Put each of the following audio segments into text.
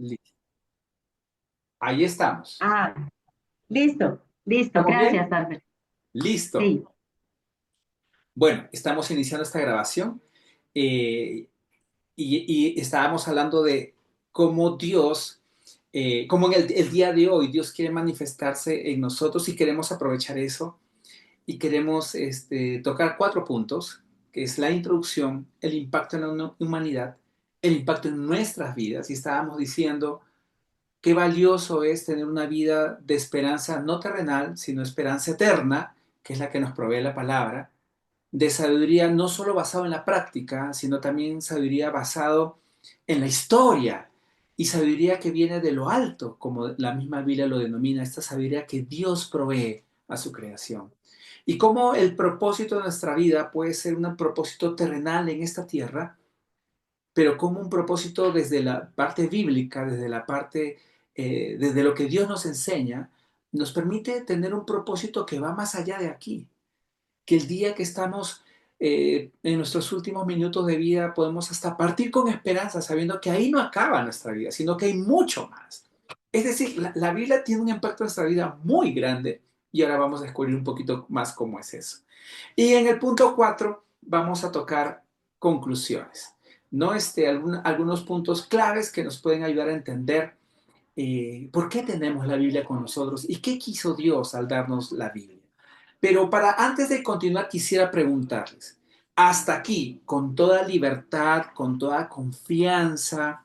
Li- Ahí estamos. Ah, listo, listo. ¿Estamos bien? Gracias, Albert. Listo. Sí. Bueno, estamos iniciando esta grabación eh, y estábamos hablando de cómo Dios, cómo en el día de hoy Dios quiere manifestarse en nosotros y queremos aprovechar eso y queremos tocar 4 puntos, que es la introducción, el impacto en la humanidad, el impacto en nuestras vidas. Y estábamos diciendo qué valioso es tener una vida de esperanza no terrenal, sino esperanza eterna, que es la que nos provee la palabra, de sabiduría no solo basado en la práctica, sino también sabiduría basado en la historia y sabiduría que viene de lo alto, como la misma Biblia lo denomina, esta sabiduría que Dios provee a su creación. Y cómo el propósito de nuestra vida puede ser un propósito terrenal en esta tierra, pero como un propósito desde la parte bíblica, desde la parte, desde lo que Dios nos enseña, nos permite tener un propósito que va más allá de aquí. Que el día que estamos en nuestros últimos minutos de vida podemos hasta partir con esperanza, sabiendo que ahí no acaba nuestra vida, sino que hay mucho más. Es decir, la Biblia tiene un impacto en nuestra vida muy grande y ahora vamos a descubrir un poquito más cómo es eso. Y en el punto 4 vamos a tocar conclusiones, ¿no? Algunos puntos claves que nos pueden ayudar a entender por qué tenemos la Biblia con nosotros y qué quiso Dios al darnos la Biblia. Pero antes de continuar, quisiera preguntarles, hasta aquí, con toda libertad, con toda confianza,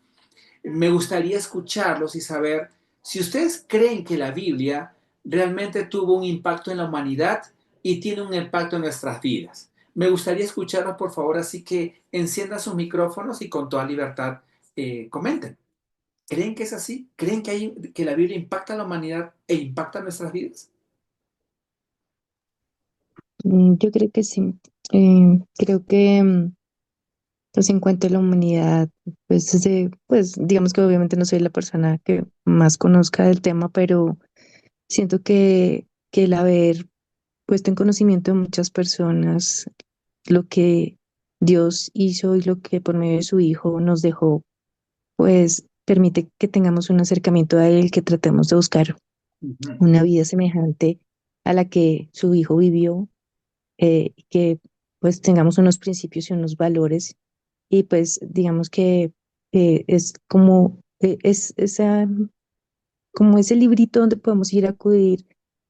me gustaría escucharlos y saber si ustedes creen que la Biblia realmente tuvo un impacto en la humanidad y tiene un impacto en nuestras vidas. Me gustaría escucharlos, por favor, así que enciendan sus micrófonos y con toda libertad comenten. ¿Creen que es así? ¿Creen que la Biblia impacta a la humanidad e impacta nuestras vidas? Yo creo que sí. Creo que pues en cuanto a la humanidad, pues digamos que obviamente no soy la persona que más conozca del tema, pero siento que el haber puesto en conocimiento de muchas personas lo que Dios hizo y lo que por medio de su Hijo nos dejó, pues permite que tengamos un acercamiento a Él, que tratemos de buscar Ujú. una vida semejante a la que su Hijo vivió, que pues tengamos unos principios y unos valores y pues digamos que es como como ese librito donde podemos ir a acudir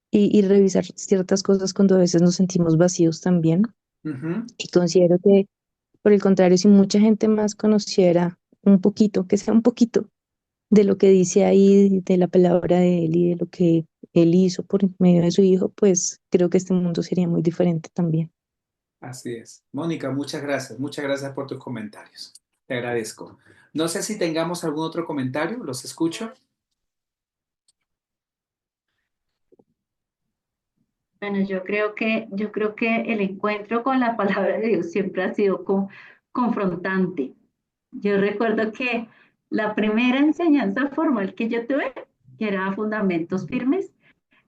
y revisar ciertas cosas cuando a veces nos sentimos vacíos también. Ujú. Y considero que, por el contrario, si mucha gente más conociera un poquito, que sea un poquito de lo que dice ahí, de la palabra de él y de lo que él hizo por medio de su hijo, pues creo que este mundo sería muy diferente también. Así es. Mónica, muchas gracias. Muchas gracias por tus comentarios. Te agradezco. No sé si tengamos algún otro comentario. Los escucho. Bueno, yo creo que el encuentro con la palabra de Dios siempre ha sido confrontante. Yo recuerdo que la primera enseñanza formal que yo tuve, que era Fundamentos Firmes,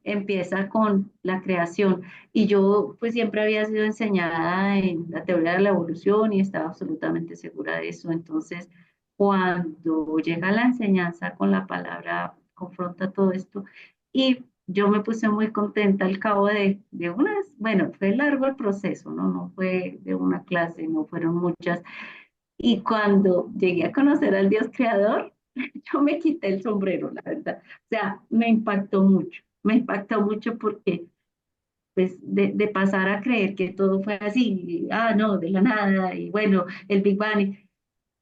empieza con la creación. Y yo pues siempre había sido enseñada en la teoría de la evolución y estaba absolutamente segura de eso. Entonces, cuando llega la enseñanza con la palabra, confronta todo esto y yo me puse muy contenta al cabo de unas, bueno, fue largo el proceso, ¿no? No fue de una clase, no fueron muchas. Y cuando llegué a conocer al Dios creador, yo me quité el sombrero, la verdad. O sea, me impactó mucho porque pues de pasar a creer que todo fue así, ah, no, de la nada, y bueno, el Big Bang,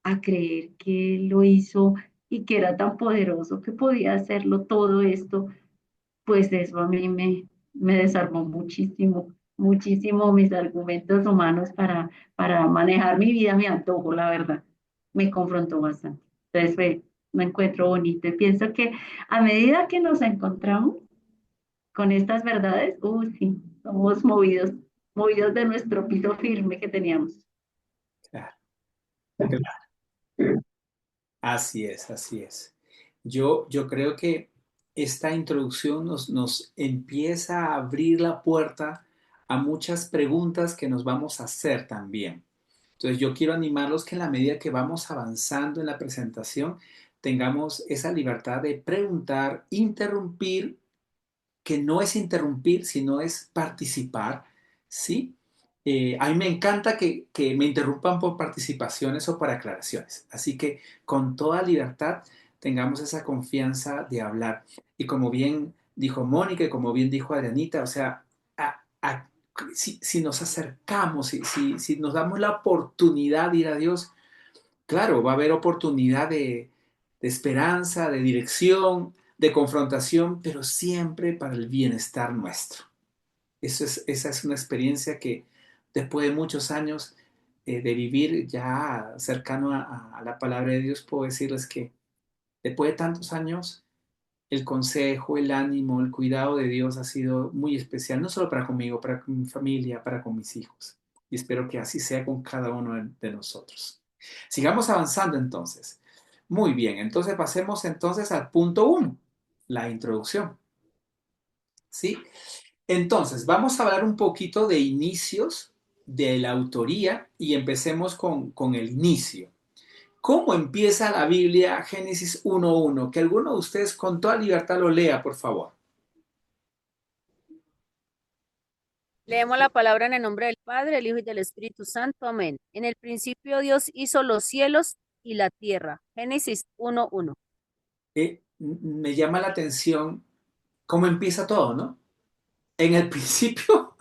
a creer que él lo hizo y que era tan poderoso que podía hacerlo todo esto, pues eso a mí me desarmó muchísimo, muchísimo mis argumentos humanos para manejar mi vida, mi antojo, la verdad. Me confrontó bastante. Entonces me encuentro bonito y pienso que a medida que nos encontramos con estas verdades, sí, somos movidos, movidos de nuestro piso firme que teníamos. Claro, claro. Así es, así es. Yo creo que esta introducción nos empieza a abrir la puerta a muchas preguntas que nos vamos a hacer también. Entonces yo quiero animarlos que en la medida que vamos avanzando en la presentación, tengamos esa libertad de preguntar, interrumpir, que no es interrumpir, sino es participar, ¿sí? A mí me encanta que me interrumpan por participaciones o por aclaraciones. Así que con toda libertad tengamos esa confianza de hablar. Y como bien dijo Mónica y como bien dijo Adrianita, o sea, si nos acercamos, si nos damos la oportunidad de ir a Dios, claro, va a haber oportunidad de esperanza, de dirección, de confrontación, pero siempre para el bienestar nuestro. Esa es una experiencia que después de muchos años de vivir ya cercano a la palabra de Dios, puedo decirles que después de tantos años, el consejo, el ánimo, el cuidado de Dios ha sido muy especial, no solo para conmigo, para con mi familia, para con mis hijos. Y espero que así sea con cada uno de nosotros. Sigamos avanzando entonces. Muy bien, entonces pasemos entonces al punto uno, la introducción. ¿Sí? Entonces, vamos a hablar un poquito de inicios de la autoría y empecemos con el inicio. ¿Cómo empieza la Biblia Génesis 1:1? Que alguno de ustedes con toda libertad lo lea, por favor. Leemos la palabra en el nombre del Padre, el Hijo y del Espíritu Santo. Amén. En el principio Dios hizo los cielos y la tierra. Génesis 1:1. Me llama la atención cómo empieza todo, ¿no? En el principio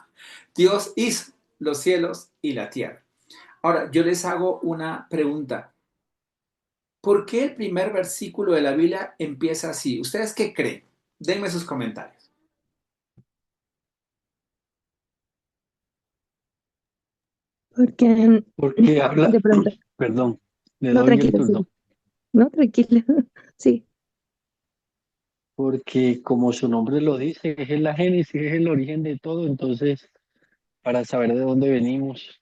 Dios hizo los cielos y la tierra. Ahora, yo les hago una pregunta. ¿Por qué el primer versículo de la Biblia empieza así? ¿Ustedes qué creen? Denme sus comentarios. Porque Porque habla, de pronto, perdón, le no, doy el tranquila, turno, sí, no, tranquila, sí. porque como su nombre lo dice, es la génesis, es el origen de todo, entonces, para saber de dónde venimos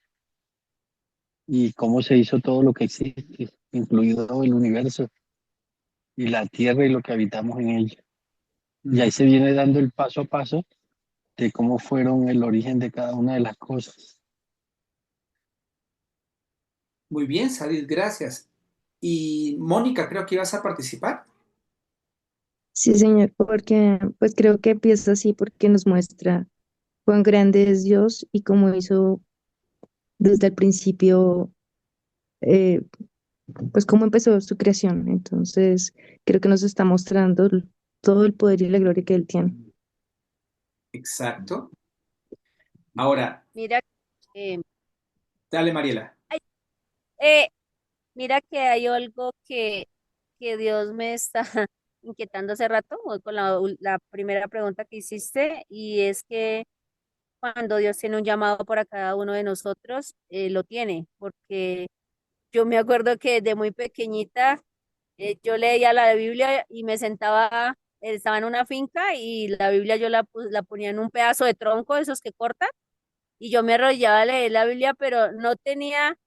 y cómo se hizo todo lo que existe, incluido el universo y la tierra y lo que habitamos en ella. Y ahí se viene dando el paso a paso de cómo fueron el origen de cada una de las cosas. Muy bien, Sadid, gracias. Y Mónica, creo que ibas a participar. Sí, señor, porque pues creo que empieza así porque nos muestra cuán grande es Dios y cómo hizo desde el principio, eh, pues cómo empezó su creación. Entonces, creo que nos está mostrando todo el poder y la gloria que Él tiene. Exacto. Ahora, Mira, eh, dale, Mariela. ay, eh, mira que hay algo que Dios me está inquietando hace rato, voy con la primera pregunta que hiciste, y es que cuando Dios tiene un llamado para cada uno de nosotros, lo tiene, porque yo me acuerdo que desde muy pequeñita yo leía la Biblia y me sentaba, estaba en una finca y la Biblia yo la ponía en un pedazo de tronco, esos que cortan, y yo me arrollaba a leer la Biblia, pero no tenía,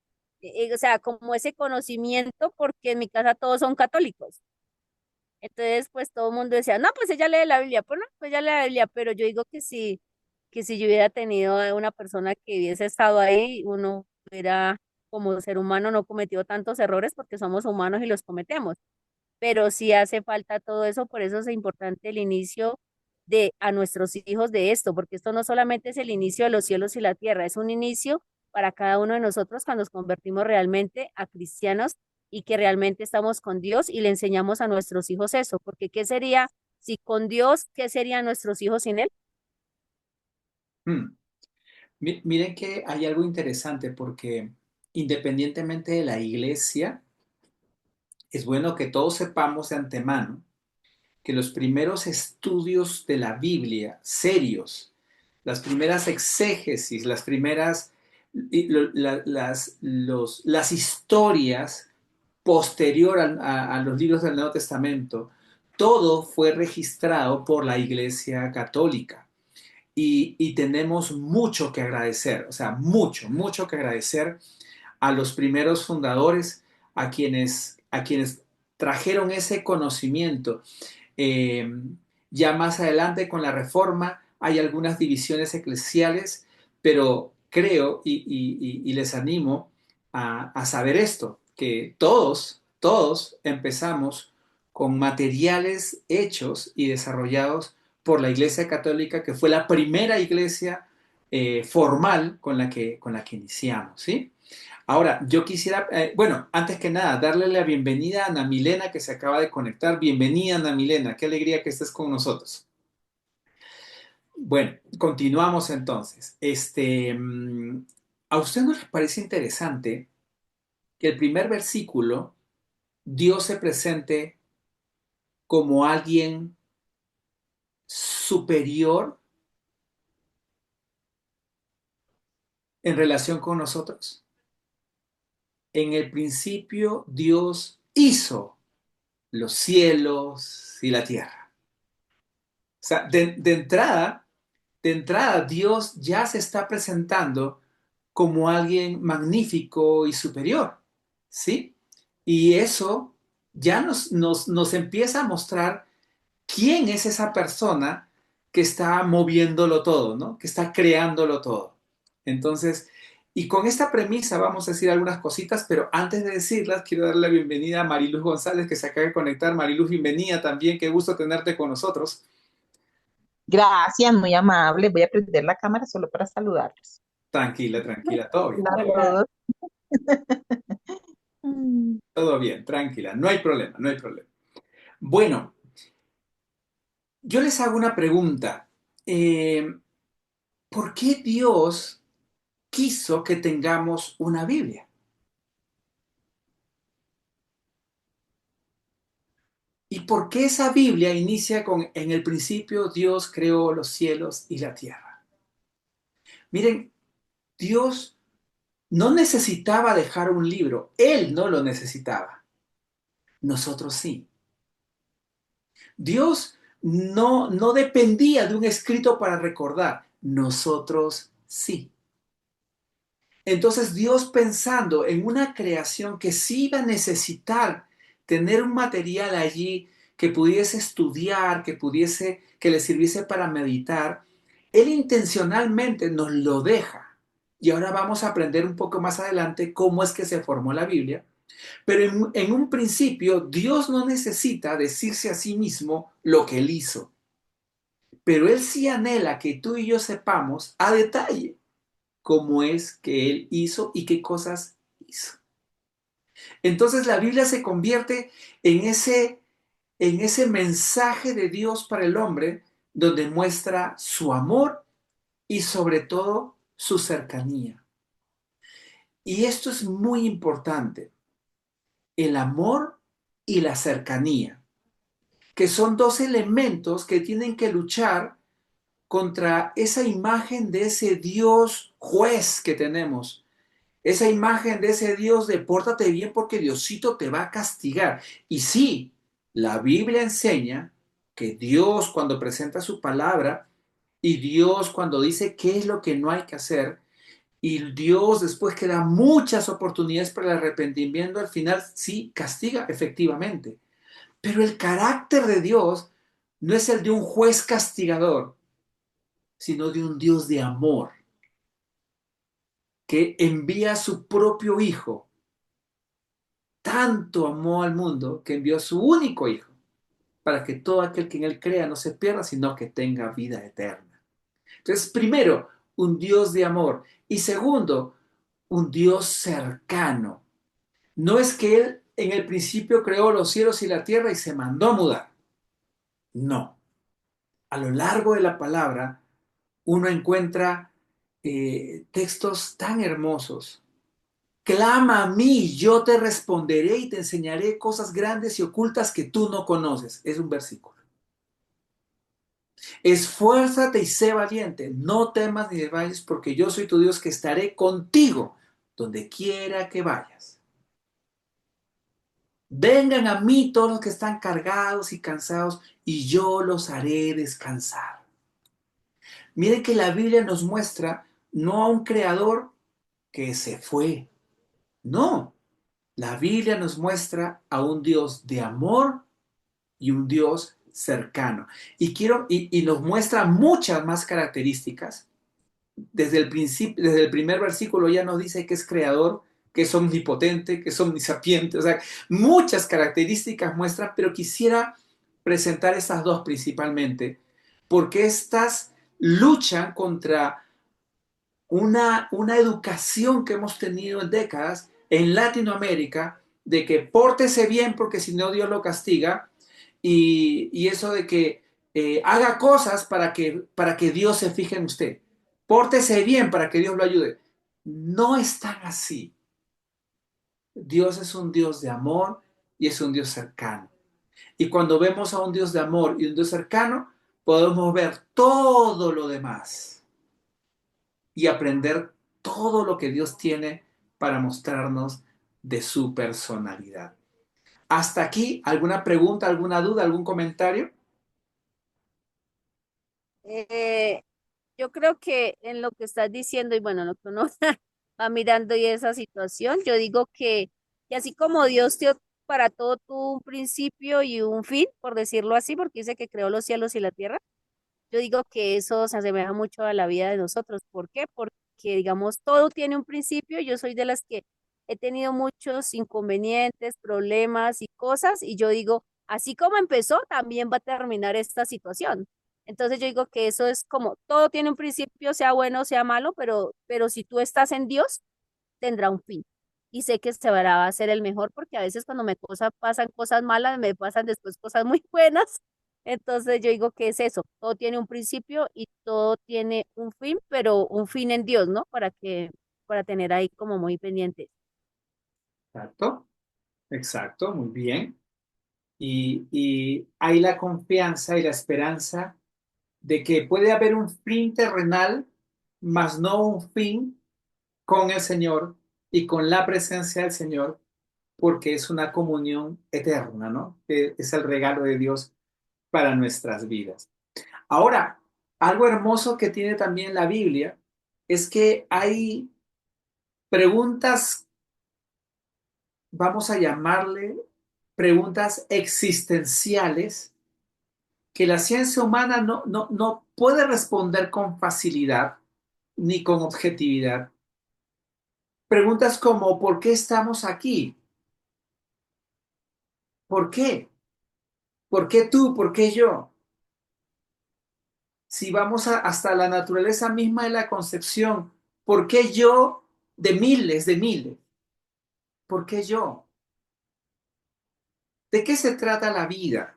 o sea, como ese conocimiento, porque en mi casa todos son católicos. Entonces, pues todo el mundo decía, no, pues ella lee la Biblia, pues no, pues ella lee la Biblia, pero yo digo que si yo hubiera tenido a una persona que hubiese estado ahí, uno hubiera, como ser humano, no cometido tantos errores porque somos humanos y los cometemos, pero sí hace falta todo eso, por eso es importante el inicio de a nuestros hijos de esto, porque esto no solamente es el inicio de los cielos y la tierra, es un inicio para cada uno de nosotros cuando nos convertimos realmente a cristianos y que realmente estamos con Dios y le enseñamos a nuestros hijos eso, porque ¿qué sería si con Dios, qué serían nuestros hijos sin Él? Hmm. Miren que hay algo interesante porque independientemente de la iglesia, es bueno que todos sepamos de antemano que los primeros estudios de la Biblia, serios, las primeras exégesis, las primeras, las historias posterior a los libros del Nuevo Testamento, todo fue registrado por la Iglesia Católica. Y tenemos mucho que agradecer, o sea, mucho que agradecer a los primeros fundadores, a quienes trajeron ese conocimiento. Eh, ya más adelante con la reforma hay algunas divisiones eclesiales, pero creo y les animo a saber esto, que todos empezamos con materiales hechos y desarrollados por la Iglesia Católica, que fue la primera iglesia formal con la que iniciamos, ¿sí? Ahora, yo quisiera, bueno, antes que nada, darle la bienvenida a Ana Milena que se acaba de conectar. Bienvenida, Ana Milena, qué alegría que estés con nosotros. Bueno, continuamos entonces. ¿A usted no les parece interesante que el primer versículo, Dios se presente como alguien superior en relación con nosotros? En el principio, Dios hizo los cielos y la tierra. O sea, de entrada, Dios ya se está presentando como alguien magnífico y superior, ¿sí? Y eso ya nos empieza a mostrar quién es esa persona que está moviéndolo todo, ¿no? Que está creándolo todo. Entonces, y con esta premisa vamos a decir algunas cositas, pero antes de decirlas, quiero darle la bienvenida a Mariluz González, que se acaba de conectar. Mariluz, bienvenida también, qué gusto tenerte con nosotros. Gracias, muy amable. Voy a prender la cámara solo para saludarlos. Tranquila, tranquila, todo bien, Hola a todos. todo bien, tranquila, no hay problema, no hay problema. Bueno, yo les hago una pregunta. ¿Por qué Dios quiso que tengamos una Biblia? ¿Y por qué esa Biblia inicia con, en el principio Dios creó los cielos y la tierra? Miren, Dios no necesitaba dejar un libro, Él no lo necesitaba, nosotros sí. Dios no dependía de un escrito para recordar, nosotros sí. Entonces Dios, pensando en una creación que sí iba a necesitar tener un material allí que pudiese estudiar, que le sirviese para meditar, Él intencionalmente nos lo deja. Y ahora vamos a aprender un poco más adelante cómo es que se formó la Biblia. Pero en un principio, Dios no necesita decirse a sí mismo lo que Él hizo. Pero Él sí anhela que tú y yo sepamos a detalle cómo es que Él hizo y qué cosas hizo. Entonces la Biblia se convierte en ese mensaje de Dios para el hombre, donde muestra su amor y sobre todo su cercanía. Y esto es muy importante, el amor y la cercanía, que son dos elementos que tienen que luchar contra esa imagen de ese Dios juez que tenemos. Esa imagen de ese Dios de pórtate bien porque Diosito te va a castigar. Y sí, la Biblia enseña que Dios cuando presenta su palabra y Dios cuando dice qué es lo que no hay que hacer y Dios después que da muchas oportunidades para el arrepentimiento, al final sí castiga efectivamente. Pero el carácter de Dios no es el de un juez castigador, sino de un Dios de amor que envía a su propio Hijo. Tanto amó al mundo que envió a su único Hijo para que todo aquel que en Él crea no se pierda, sino que tenga vida eterna. Entonces, primero, un Dios de amor. Y segundo, un Dios cercano. No es que Él en el principio creó los cielos y la tierra y se mandó a mudar. No. A lo largo de la palabra, uno encuentra textos tan hermosos. Clama a mí, yo te responderé y te enseñaré cosas grandes y ocultas que tú no conoces. Es un versículo. Esfuérzate y sé valiente, no temas ni desmayes, porque yo soy tu Dios que estaré contigo donde quiera que vayas. Vengan a mí todos los que están cargados y cansados, y yo los haré descansar. Miren que la Biblia nos muestra no a un creador que se fue, no. La Biblia nos muestra a un Dios de amor y un Dios cercano. Y nos muestra muchas más características. Desde el principio, desde el primer versículo ya nos dice que es creador, que es omnipotente, que es omnisapiente, o sea, muchas características muestran, pero quisiera presentar estas dos principalmente, porque estas luchan contra una educación que hemos tenido en décadas en Latinoamérica de que pórtese bien porque si no Dios lo castiga y eso de que haga cosas para que Dios se fije en usted. Pórtese bien para que Dios lo ayude. No es tan así. Dios es un Dios de amor y es un Dios cercano. Y cuando vemos a un Dios de amor y un Dios cercano, podemos ver todo lo demás y aprender todo lo que Dios tiene para mostrarnos de su personalidad. Hasta aquí, ¿alguna pregunta, alguna duda, algún comentario? Eh, yo creo que en lo que estás diciendo y bueno, lo que uno va mirando y esa situación, yo digo que así como Dios dio para todo tuvo un principio y un fin, por decirlo así, porque dice que creó los cielos y la tierra, yo digo que eso se asemeja mucho a la vida de nosotros. ¿Por qué? Porque, digamos, todo tiene un principio. Yo soy de las que he tenido muchos inconvenientes, problemas y cosas, y yo digo, así como empezó, también va a terminar esta situación. Entonces yo digo que eso es como, todo tiene un principio, sea bueno, sea malo, pero si tú estás en Dios, tendrá un fin. Y sé que se va a ser el mejor porque a veces cuando pasan cosas malas, me pasan después cosas muy buenas. Entonces yo digo que es eso, todo tiene un principio y todo tiene un fin, pero un fin en Dios, ¿no? Para tener ahí como muy pendiente. Exacto, exacto, muy bien. Y hay la confianza y la esperanza de que puede haber un fin terrenal, mas no un fin con el Señor y con la presencia del Señor, porque es una comunión eterna, ¿no? Que es el regalo de Dios para nuestras vidas. Ahora, algo hermoso que tiene también la Biblia es que hay preguntas, vamos a llamarle preguntas existenciales que la ciencia humana no puede responder con facilidad ni con objetividad. Preguntas como, ¿por qué estamos aquí? ¿Por qué? ¿Por qué tú? ¿Por qué yo? Si vamos hasta la naturaleza misma de la concepción, ¿por qué yo de miles, de miles? ¿Por qué yo? ¿De qué se trata la vida?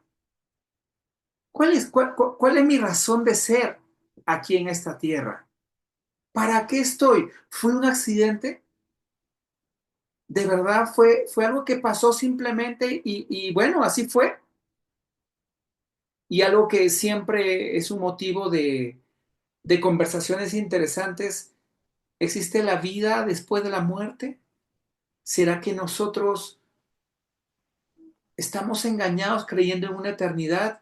¿Cuál es mi razón de ser aquí en esta tierra? ¿Para qué estoy? ¿Fue un accidente? ¿De verdad fue algo que pasó simplemente y bueno, así fue? Y algo que siempre es un motivo de conversaciones interesantes. ¿Existe la vida después de la muerte? ¿Será que nosotros estamos engañados creyendo en una eternidad?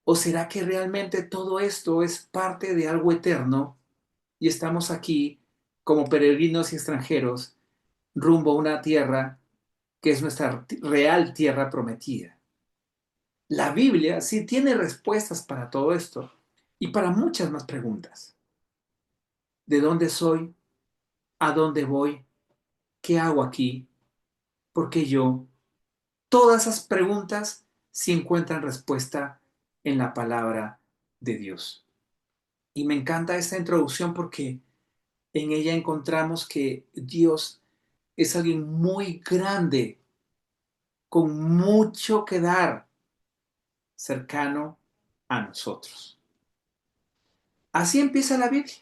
¿O será que realmente todo esto es parte de algo eterno y estamos aquí como peregrinos y extranjeros rumbo a una tierra que es nuestra real tierra prometida? La Biblia sí tiene respuestas para todo esto y para muchas más preguntas. ¿De dónde soy? ¿A dónde voy? ¿Qué hago aquí? ¿Por qué yo? Todas esas preguntas sí encuentran respuesta en la palabra de Dios. Y me encanta esta introducción porque en ella encontramos que Dios es alguien muy grande, con mucho que dar, cercano a nosotros. Así empieza la Biblia,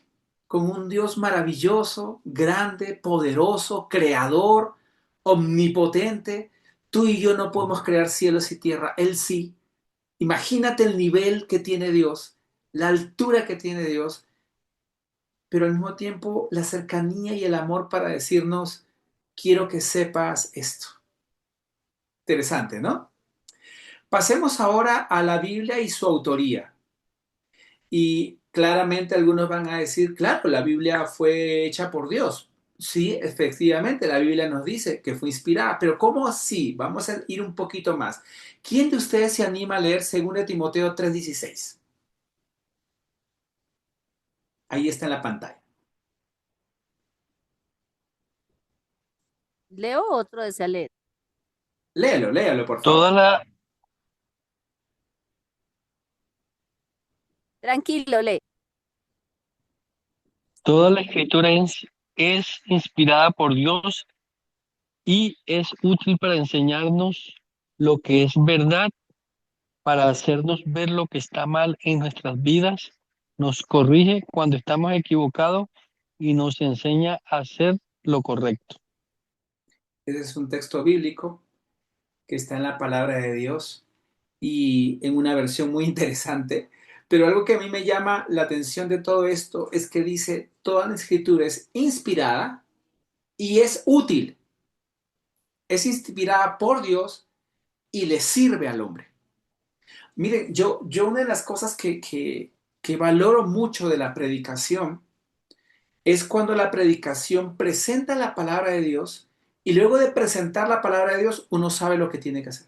con un Dios maravilloso, grande, poderoso, creador, omnipotente. Tú y yo no podemos crear cielos y tierra, Él sí. Imagínate el nivel que tiene Dios, la altura que tiene Dios, pero al mismo tiempo la cercanía y el amor para decirnos, quiero que sepas esto. Interesante, ¿no? Pasemos ahora a la Biblia y su autoría. Y claramente algunos van a decir, claro, la Biblia fue hecha por Dios. Sí, efectivamente, la Biblia nos dice que fue inspirada, pero ¿cómo así? Vamos a ir un poquito más. ¿Quién de ustedes se anima a leer 2 Timoteo 3:16? Ahí está en la pantalla. ¿Leo o otro desea leer? Léalo, léalo, por favor. Toda la, Tranquilo, lee. toda la escritura es inspirada por Dios y es útil para enseñarnos lo que es verdad, para hacernos ver lo que está mal en nuestras vidas, nos corrige cuando estamos equivocados y nos enseña a hacer lo correcto. Ese es un texto bíblico que está en la palabra de Dios y en una versión muy interesante. Pero algo que a mí me llama la atención de todo esto es que dice, toda la escritura es inspirada y es útil. Es inspirada por Dios y le sirve al hombre. Miren, yo una de las cosas que valoro mucho de la predicación es cuando la predicación presenta la palabra de Dios y luego de presentar la palabra de Dios uno sabe lo que tiene que hacer.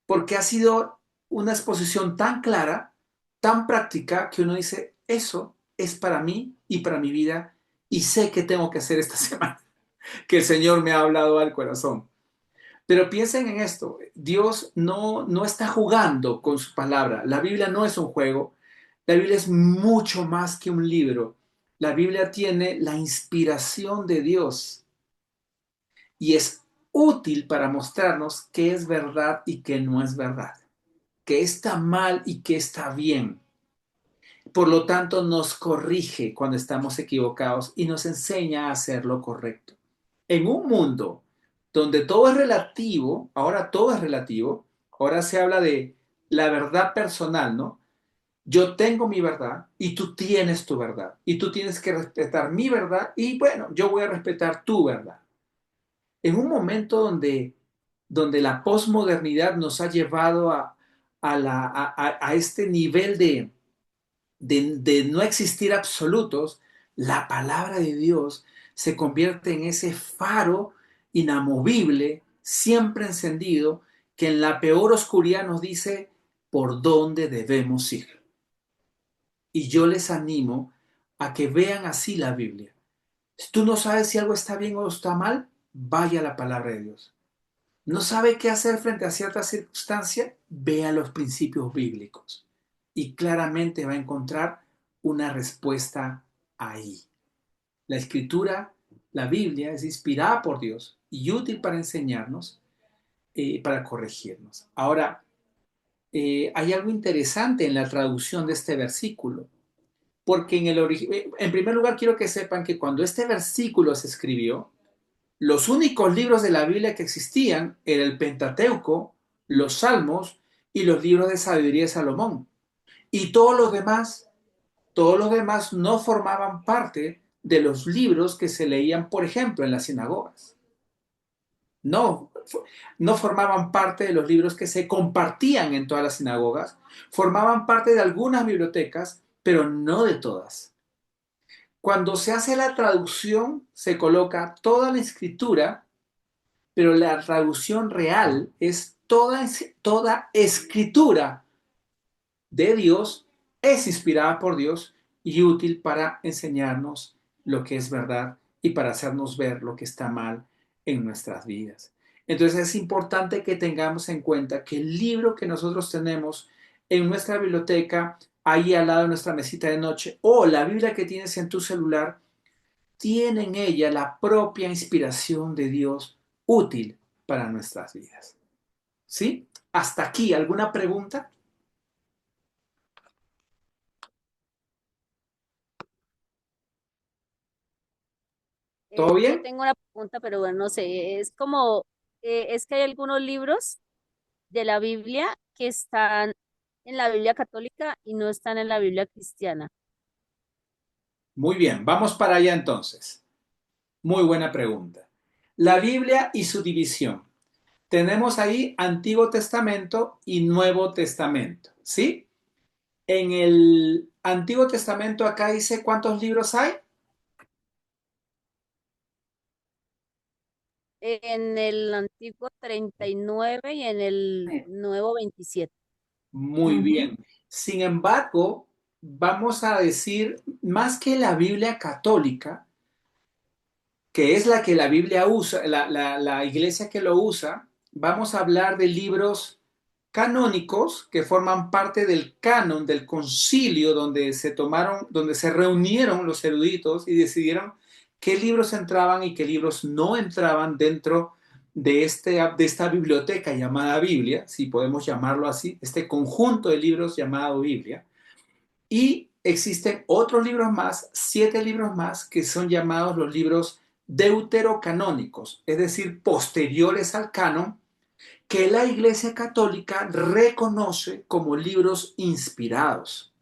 Porque ha sido una exposición tan clara, tan práctica, que uno dice, eso es para mí y para mi vida y sé que tengo que hacer esta semana, que el Señor me ha hablado al corazón. Pero piensen en esto, Dios no está jugando con su palabra, la Biblia no es un juego, la Biblia es mucho más que un libro, la Biblia tiene la inspiración de Dios y es útil para mostrarnos qué es verdad y qué no es verdad, qué está mal y qué está bien. Por lo tanto, nos corrige cuando estamos equivocados y nos enseña a hacer lo correcto. En un mundo donde todo es relativo, ahora todo es relativo, ahora se habla de la verdad personal, ¿no? Yo tengo mi verdad y tú tienes tu verdad y tú tienes que respetar mi verdad y bueno, yo voy a respetar tu verdad. En un momento donde la posmodernidad nos ha llevado a este nivel de no existir absolutos, la palabra de Dios se convierte en ese faro inamovible, siempre encendido, que en la peor oscuridad nos dice por dónde debemos ir. Y yo les animo a que vean así la Biblia. Si tú no sabes si algo está bien o está mal, vaya a la palabra de Dios. ¿No sabe qué hacer frente a cierta circunstancia? Vea los principios bíblicos y claramente va a encontrar una respuesta ahí. La escritura, la Biblia, es inspirada por Dios y útil para enseñarnos, para corregirnos. Ahora, hay algo interesante en la traducción de este versículo, porque en primer lugar quiero que sepan que cuando este versículo se escribió, los únicos libros de la Biblia que existían eran el Pentateuco, los Salmos y los libros de sabiduría de Salomón. Y todos los demás no formaban parte de los libros que se leían, por ejemplo, en las sinagogas. No, no formaban parte de los libros que se compartían en todas las sinagogas. Formaban parte de algunas bibliotecas, pero no de todas. Cuando se hace la traducción, se coloca toda la escritura, pero la traducción real es toda escritura de Dios, es inspirada por Dios y útil para enseñarnos lo que es verdad y para hacernos ver lo que está mal en nuestras vidas. Entonces es importante que tengamos en cuenta que el libro que nosotros tenemos en nuestra biblioteca, ahí al lado de nuestra mesita de noche, o la Biblia que tienes en tu celular, tiene en ella la propia inspiración de Dios útil para nuestras vidas. ¿Sí? Hasta aquí, ¿alguna pregunta? ¿Todo Yo bien? tengo una pregunta, pero bueno, no sé, es como, es que hay algunos libros de la Biblia que están en la Biblia católica y no están en la Biblia cristiana. Muy bien, vamos para allá entonces. Muy buena pregunta. La Biblia y su división. Tenemos ahí Antiguo Testamento y Nuevo Testamento, ¿sí? En el Antiguo Testamento acá dice cuántos libros hay. En el antiguo 39 y en el nuevo 27. Muy Ujú. bien. Sin embargo, vamos a decir, más que la Biblia católica, que es la que la Biblia usa, la iglesia que lo usa, vamos a hablar de libros canónicos que forman parte del canon del concilio donde se reunieron los eruditos y decidieron qué libros entraban y qué libros no entraban dentro de esta biblioteca llamada Biblia, si podemos llamarlo así, este conjunto de libros llamado Biblia. Y existen otros libros más, 7 libros más, que son llamados los libros deuterocanónicos, es decir, posteriores al canon, que la Iglesia Católica reconoce como libros inspirados.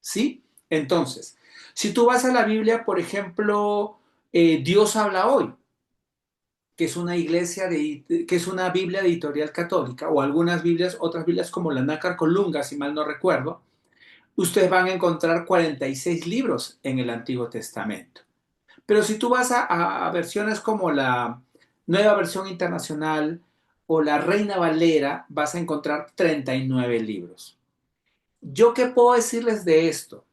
¿Sí? Entonces, si tú vas a la Biblia, por ejemplo, Dios habla hoy, que es una que es una Biblia de editorial católica, o algunas Biblias, otras Biblias como la Nácar Colunga, si mal no recuerdo, ustedes van a encontrar 46 libros en el Antiguo Testamento. Pero si tú vas a versiones como la Nueva Versión Internacional o la Reina Valera, vas a encontrar 39 libros. ¿Yo qué puedo decirles de esto?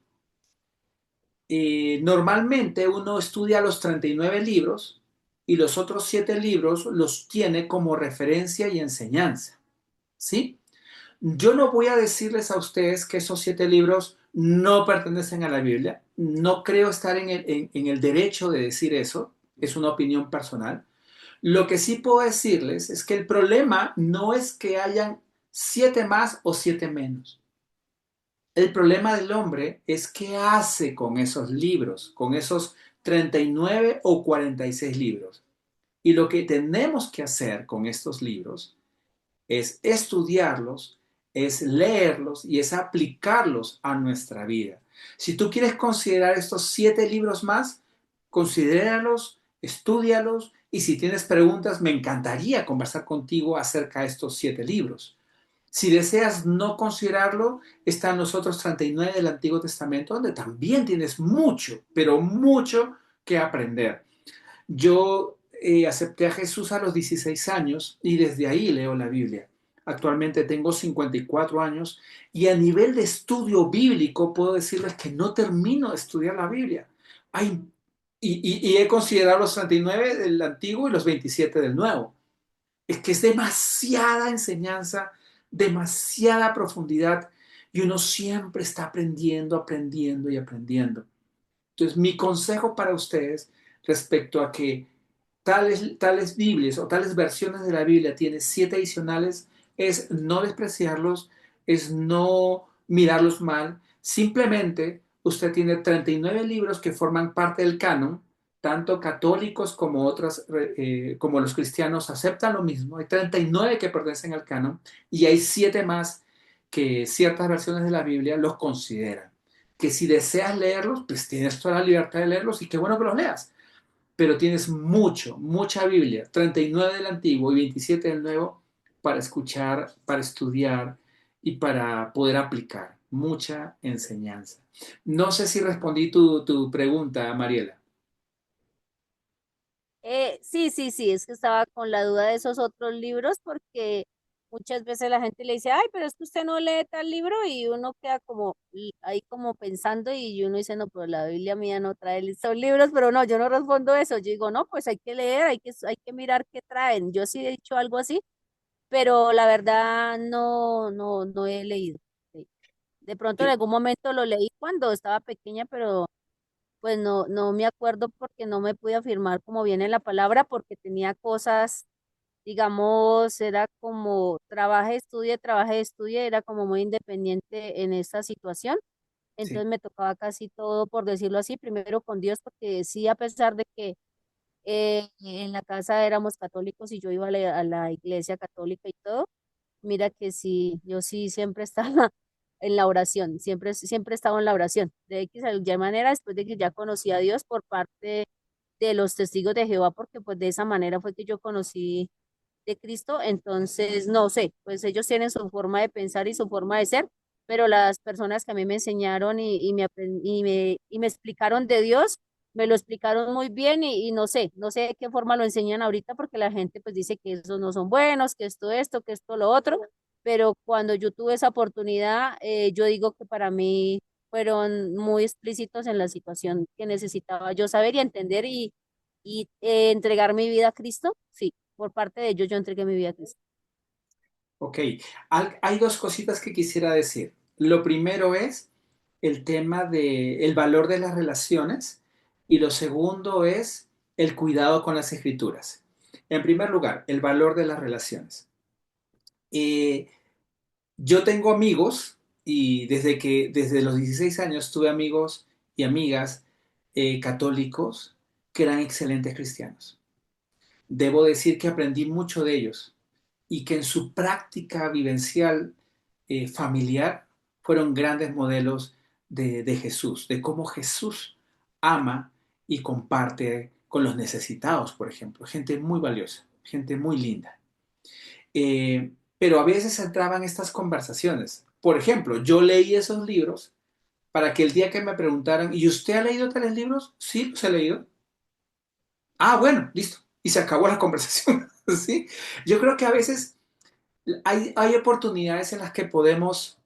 Normalmente uno estudia los 39 libros y los otros 7 libros los tiene como referencia y enseñanza. ¿Sí? Yo no voy a decirles a ustedes que esos 7 libros no pertenecen a la Biblia. No creo estar en el derecho de decir eso. Es una opinión personal. Lo que sí puedo decirles es que el problema no es que hayan 7 más o 7 menos. El problema del hombre es qué hace con esos libros, con esos 39 o 46 libros. Y lo que tenemos que hacer con estos libros es estudiarlos, es leerlos y es aplicarlos a nuestra vida. Si tú quieres considerar estos 7 libros más, considéralos, estúdialos y si tienes preguntas, me encantaría conversar contigo acerca de estos 7 libros. Si deseas no considerarlo, están los otros 39 del Antiguo Testamento, donde también tienes mucho, pero mucho que aprender. Yo acepté a Jesús a los 16 años y desde ahí leo la Biblia. Actualmente tengo 54 años y a nivel de estudio bíblico puedo decirles que no termino de estudiar la Biblia. Hay, y he considerado los 39 del Antiguo y los 27 del Nuevo. Es que es demasiada enseñanza, demasiada profundidad y uno siempre está aprendiendo, aprendiendo y aprendiendo. Entonces, mi consejo para ustedes respecto a que tales Biblias o tales versiones de la Biblia tienen 7 adicionales es no despreciarlos, es no mirarlos mal. Simplemente usted tiene 39 libros que forman parte del canon, tanto católicos como como los cristianos aceptan lo mismo. Hay 39 que pertenecen al canon y hay 7 más que ciertas versiones de la Biblia los consideran. Que si deseas leerlos, pues tienes toda la libertad de leerlos y qué bueno que los leas. Pero tienes mucha Biblia, 39 del Antiguo y 27 del Nuevo, para escuchar, para estudiar y para poder aplicar. Mucha enseñanza. No sé si respondí tu pregunta, Mariela. Sí, sí, sí, es que estaba con la duda de esos otros libros porque muchas veces la gente le dice, ay, pero es que usted no lee tal libro y uno queda como ahí como pensando y uno dice, no, pero la Biblia mía no trae esos libros, pero no, yo no respondo eso, yo digo, no, pues hay que leer, hay que mirar qué traen. Yo sí he dicho algo así, pero la verdad no he leído. Sí. De pronto en Sí, algún momento lo leí cuando estaba pequeña, pero pues no me acuerdo porque no me pude afirmar como viene la palabra, porque tenía cosas, digamos, era como trabaje, estudie, era como muy independiente en esta situación. sí, Entonces me tocaba casi todo, por decirlo así, primero con Dios, porque sí, a pesar de que en la casa éramos católicos y yo iba a a la iglesia católica y todo, mira que sí, yo sí siempre estaba en la oración, siempre estaba en la oración. De X a Y manera, después de que ya conocí a Dios por parte de los testigos de Jehová, porque pues de esa manera fue que yo conocí de Cristo, entonces no sé, pues ellos tienen su forma de pensar y su forma de ser, pero las personas que a mí me enseñaron y me explicaron de Dios, me lo explicaron muy bien y no sé de qué forma lo enseñan ahorita porque la gente pues dice que esos no son buenos, que esto, lo otro, pero cuando yo tuve esa oportunidad, yo digo que para mí fueron muy explícitos en la situación que necesitaba yo saber y entender y entregar mi vida a Cristo, sí, por parte de ellos yo entregué mi vida a Cristo. Ok, hay dos cositas que quisiera decir. Lo primero es el tema del valor de las relaciones y lo segundo es el cuidado con las escrituras. En primer lugar, el valor de las relaciones. Eh, yo tengo amigos y desde los 16 años tuve amigos y amigas católicos que eran excelentes cristianos. Debo decir que aprendí mucho de ellos y que en su práctica vivencial familiar fueron grandes modelos de Jesús, de cómo Jesús ama y comparte con los necesitados, por ejemplo. Gente muy valiosa, gente muy linda. Pero a veces entraban estas conversaciones. Por ejemplo, yo leí esos libros para que el día que me preguntaran, ¿y usted ha leído tales libros? Sí, los he leído. Ah, bueno, listo. Y se acabó la conversación. ¿Sí? Yo creo que a veces hay oportunidades en las que podemos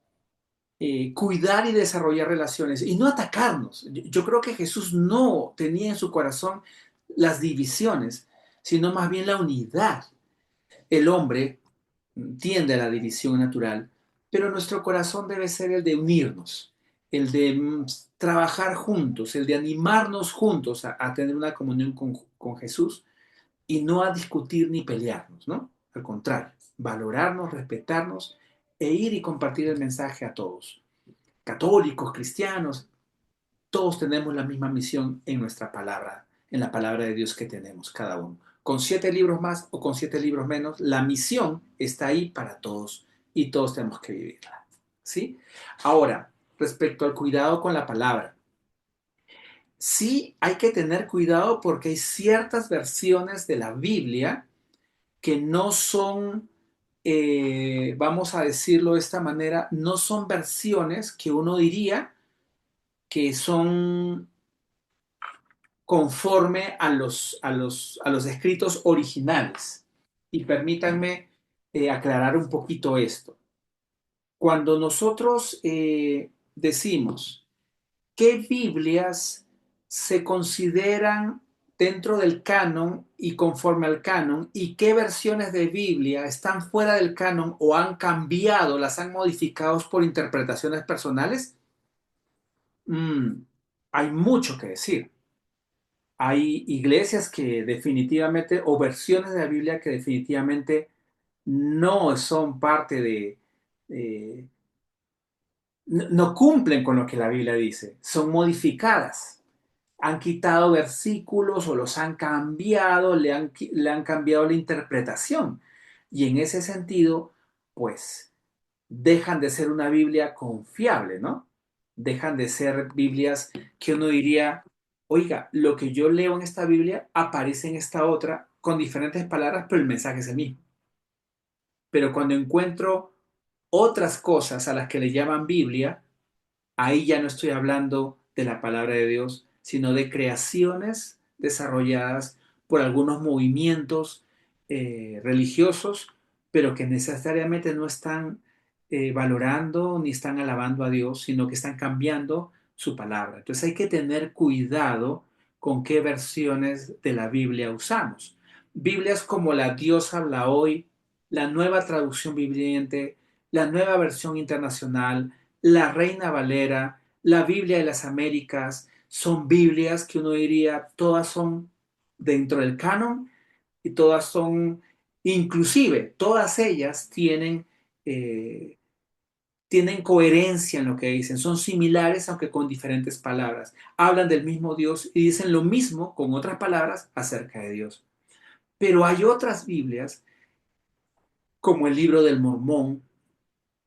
cuidar y desarrollar relaciones y no atacarnos. Yo creo que Jesús no tenía en su corazón las divisiones, sino más bien la unidad. El hombre tiende a la división natural, pero nuestro corazón debe ser el de unirnos, el de trabajar juntos, el de animarnos juntos a tener una comunión con Jesús y no a discutir ni pelearnos, ¿no? Al contrario, valorarnos, respetarnos e ir y compartir el mensaje a todos. Católicos, cristianos, todos tenemos la misma misión en nuestra palabra, en la palabra de Dios que tenemos cada uno. Con 7 libros más o con 7 libros menos, la misión está ahí para todos y todos tenemos que vivirla. ¿Sí? Ahora, respecto al cuidado con la palabra, sí hay que tener cuidado porque hay ciertas versiones de la Biblia que no son, vamos a decirlo de esta manera, no son versiones que uno diría que son conforme a los escritos originales. Y permítanme aclarar un poquito esto. Cuando nosotros decimos qué Biblias se consideran dentro del canon y conforme al canon y qué versiones de Biblia están fuera del canon o han cambiado, las han modificado por interpretaciones personales, mm, hay mucho que decir. Hay iglesias que definitivamente, o versiones de la Biblia que definitivamente no son parte eh, no cumplen con lo que la Biblia dice, son modificadas. Han quitado versículos o los han cambiado, le han cambiado la interpretación. Y en ese sentido, pues, dejan de ser una Biblia confiable, ¿no? Dejan de ser Biblias que uno diría, oiga, lo que yo leo en esta Biblia aparece en esta otra con diferentes palabras, pero el mensaje es el mismo. Pero cuando encuentro otras cosas a las que le llaman Biblia, ahí ya no estoy hablando de la palabra de Dios, sino de creaciones desarrolladas por algunos movimientos religiosos, pero que necesariamente no están valorando ni están alabando a Dios, sino que están cambiando su palabra. Entonces hay que tener cuidado con qué versiones de la Biblia usamos. Biblias como la Dios habla hoy, la nueva traducción viviente, la nueva versión internacional, la Reina Valera, la Biblia de las Américas, son Biblias que uno diría, todas son dentro del canon y todas son, inclusive, todas ellas tienen coherencia en lo que dicen, son similares aunque con diferentes palabras, hablan del mismo Dios y dicen lo mismo con otras palabras acerca de Dios. Pero hay otras Biblias, como el libro del Mormón,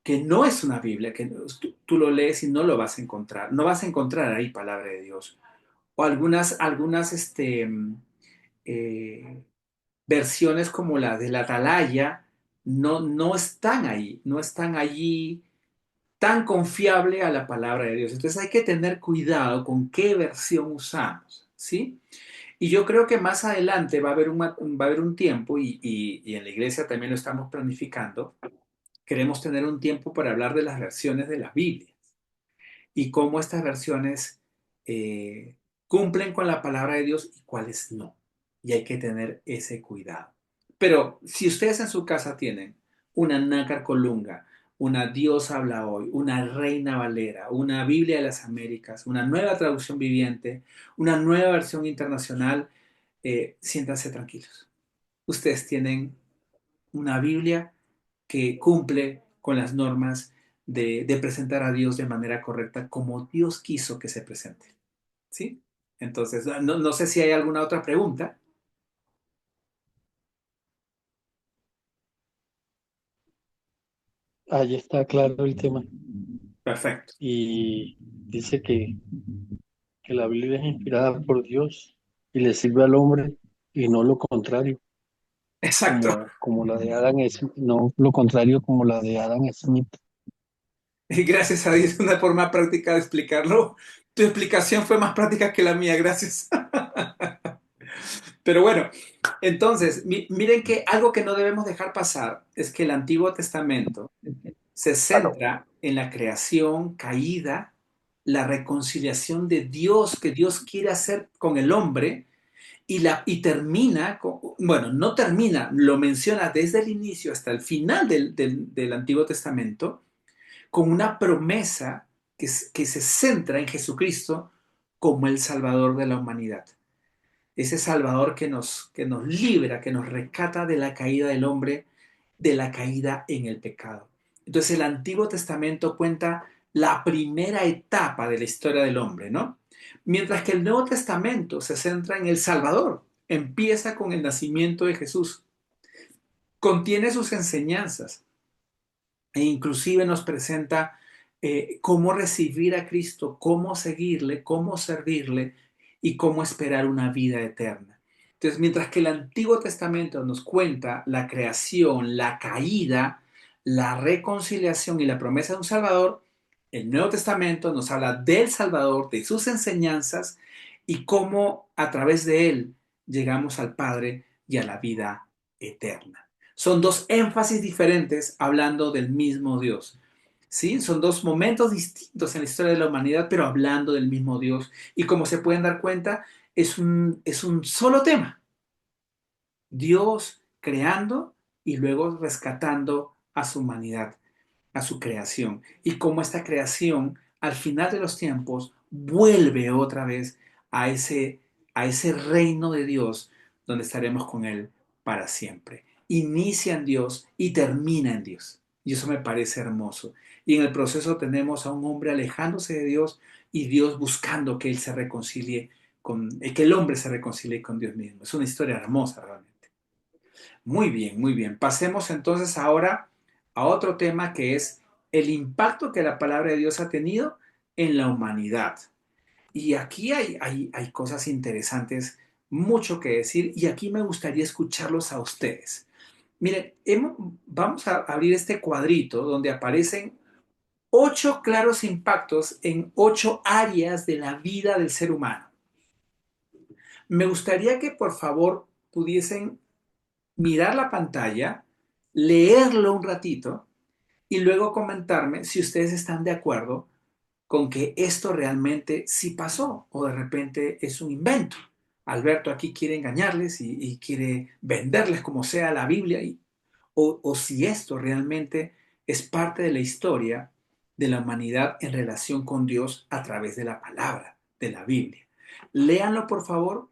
que no es una Biblia, que tú lo lees y no lo vas a encontrar, no vas a encontrar ahí palabra de Dios. O algunas eh, versiones como la de la Atalaya no están ahí, no están allí tan confiable a la palabra de Dios. Entonces hay que tener cuidado con qué versión usamos, ¿sí? Y yo creo que más adelante va a haber un tiempo, y en la iglesia también lo estamos planificando, queremos tener un tiempo para hablar de las versiones de la Biblia y cómo estas versiones cumplen con la palabra de Dios y cuáles no. y hay que tener ese cuidado. Pero si ustedes en su casa tienen una nácar colunga, una Dios habla hoy, una Reina Valera, una Biblia de las Américas, una nueva traducción viviente, una nueva versión internacional, siéntanse tranquilos. Ustedes tienen una Biblia que cumple con las normas de presentar a Dios de manera correcta como Dios quiso que se presente. ¿Sí? Entonces, no sé si hay alguna otra pregunta. Ahí está claro el tema. Perfecto. Y dice que la Biblia es inspirada por Dios y le sirve al hombre y no lo contrario, Exacto. como la de Adam Smith, no lo contrario como la de Adam Smith. Y gracias a Dios, una forma práctica de explicarlo. Tu explicación fue más práctica que la mía, gracias. Pero bueno, entonces, miren que algo que no debemos dejar pasar es que el Antiguo Testamento se centra en la creación caída, la reconciliación de Dios que Dios quiere hacer con el hombre y termina, bueno, no termina, lo menciona desde el inicio hasta el final del Antiguo Testamento, con una promesa que se centra en Jesucristo como el Salvador de la humanidad. Ese Salvador que nos libra, que nos rescata de la caída del hombre, de la caída en el pecado. Entonces el Antiguo Testamento cuenta la primera etapa de la historia del hombre, ¿no? Mientras que el Nuevo Testamento se centra en el Salvador, empieza con el nacimiento de Jesús, contiene sus enseñanzas e inclusive nos presenta cómo recibir a Cristo, cómo seguirle, cómo servirle y cómo esperar una vida eterna. Entonces, mientras que el Antiguo Testamento nos cuenta la creación, la caída, la reconciliación y la promesa de un Salvador, el Nuevo Testamento nos habla del Salvador, de sus enseñanzas y cómo a través de él llegamos al Padre y a la vida eterna. Son dos énfasis diferentes hablando del mismo Dios. ¿Sí? Son dos momentos distintos en la historia de la humanidad, pero hablando del mismo Dios. Y como se pueden dar cuenta, es un solo tema. Dios creando y luego rescatando a su humanidad, a su creación. Y cómo esta creación, al final de los tiempos, vuelve otra vez a ese reino de Dios donde estaremos con Él para siempre. Inicia en Dios y termina en Dios. Y eso me parece hermoso. Y en el proceso tenemos a un hombre alejándose de Dios y Dios buscando que Él se reconcilie que el hombre se reconcilie con Dios mismo. Es una historia hermosa realmente. Muy bien, muy bien. Pasemos entonces ahora a otro tema que es el impacto que la palabra de Dios ha tenido en la humanidad. Y aquí hay cosas interesantes, mucho que decir, y aquí me gustaría escucharlos a ustedes. Miren, vamos a abrir este cuadrito donde aparecen 8 claros impactos en 8 áreas de la vida del ser humano. Me gustaría que por favor pudiesen mirar la pantalla, leerlo un ratito y luego comentarme si ustedes están de acuerdo con que esto realmente sí pasó o de repente es un invento. Alberto aquí quiere engañarles y quiere venderles como sea la Biblia o si esto realmente es parte de la historia de la humanidad en relación con Dios a través de la palabra, de la Biblia. Léanlo por favor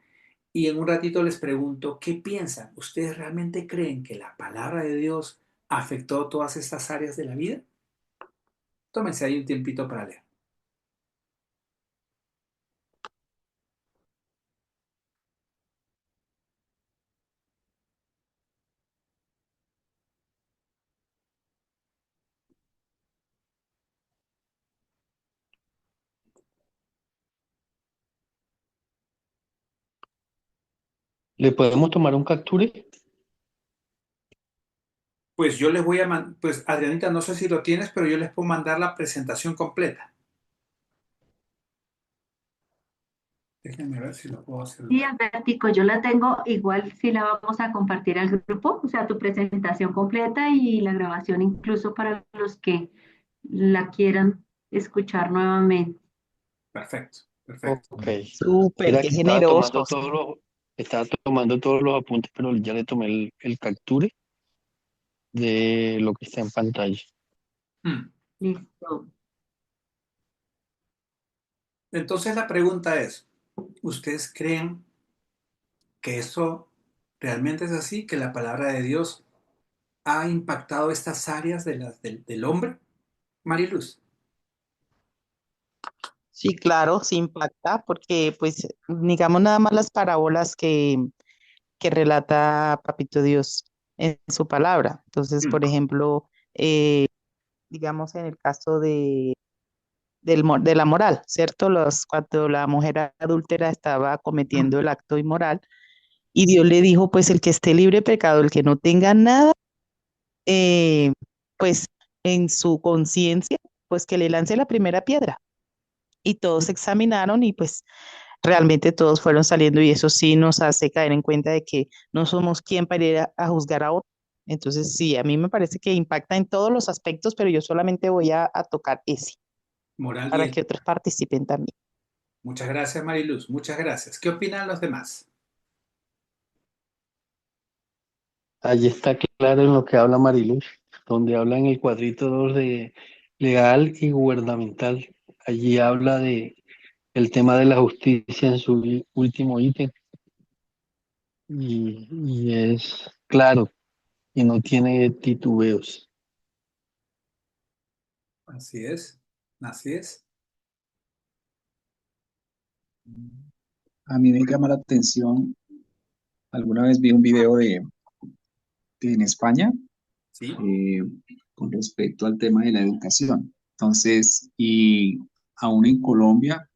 y en un ratito les pregunto, ¿qué piensan? ¿Ustedes realmente creen que la palabra de Dios afectó todas estas áreas de la vida? Tómense ahí un tiempito para leer. ¿Le podemos tomar un capture? Pues yo les voy a mandar, pues Adrianita, no sé si lo tienes, pero yo les puedo mandar la presentación completa. Déjenme ver si lo puedo hacer. Sí, Albertico, yo la tengo, igual si la vamos a compartir al grupo, o sea, tu presentación completa y la grabación incluso para los que la quieran escuchar nuevamente. Perfecto, perfecto. Ok. Súper, Era qué que estaba tomando generosos. todos los, Estaba tomando todos los apuntes, pero ya le tomé el capture de lo que está en pantalla. Hmm. Listo. Entonces la pregunta es, ¿ustedes creen que esto realmente es así? ¿Que la palabra de Dios ha impactado estas áreas del hombre? Mariluz. Sí, claro, sí impacta, porque pues digamos nada más las parábolas que relata Papito Dios en su palabra. Entonces, Hmm. por ejemplo, digamos en el caso de la moral, ¿cierto? Cuando la mujer adúltera estaba cometiendo el acto inmoral y Dios le dijo, pues el que esté libre de pecado, el que no tenga nada, eh, pues en su conciencia, pues que le lance la primera piedra. Y todos se examinaron y pues realmente todos fueron saliendo y eso sí nos hace caer en cuenta de que no somos quien para ir a juzgar a otro. Entonces sí, a mí me parece que impacta en todos los aspectos, pero yo solamente voy a tocar ese Moral y para que ética. otros participen también. Muchas gracias, Mariluz. Muchas gracias. ¿Qué opinan los demás? Allí está claro en lo que habla Mariluz, donde habla en el cuadrito 2 de legal y gubernamental. Allí habla de el tema de la justicia en su último ítem y es claro y no tiene titubeos. Así es. Así es. A mí me llama la atención, alguna vez vi un video en España Sí. eh, con respecto al tema de la educación. Entonces, y aún en Colombia,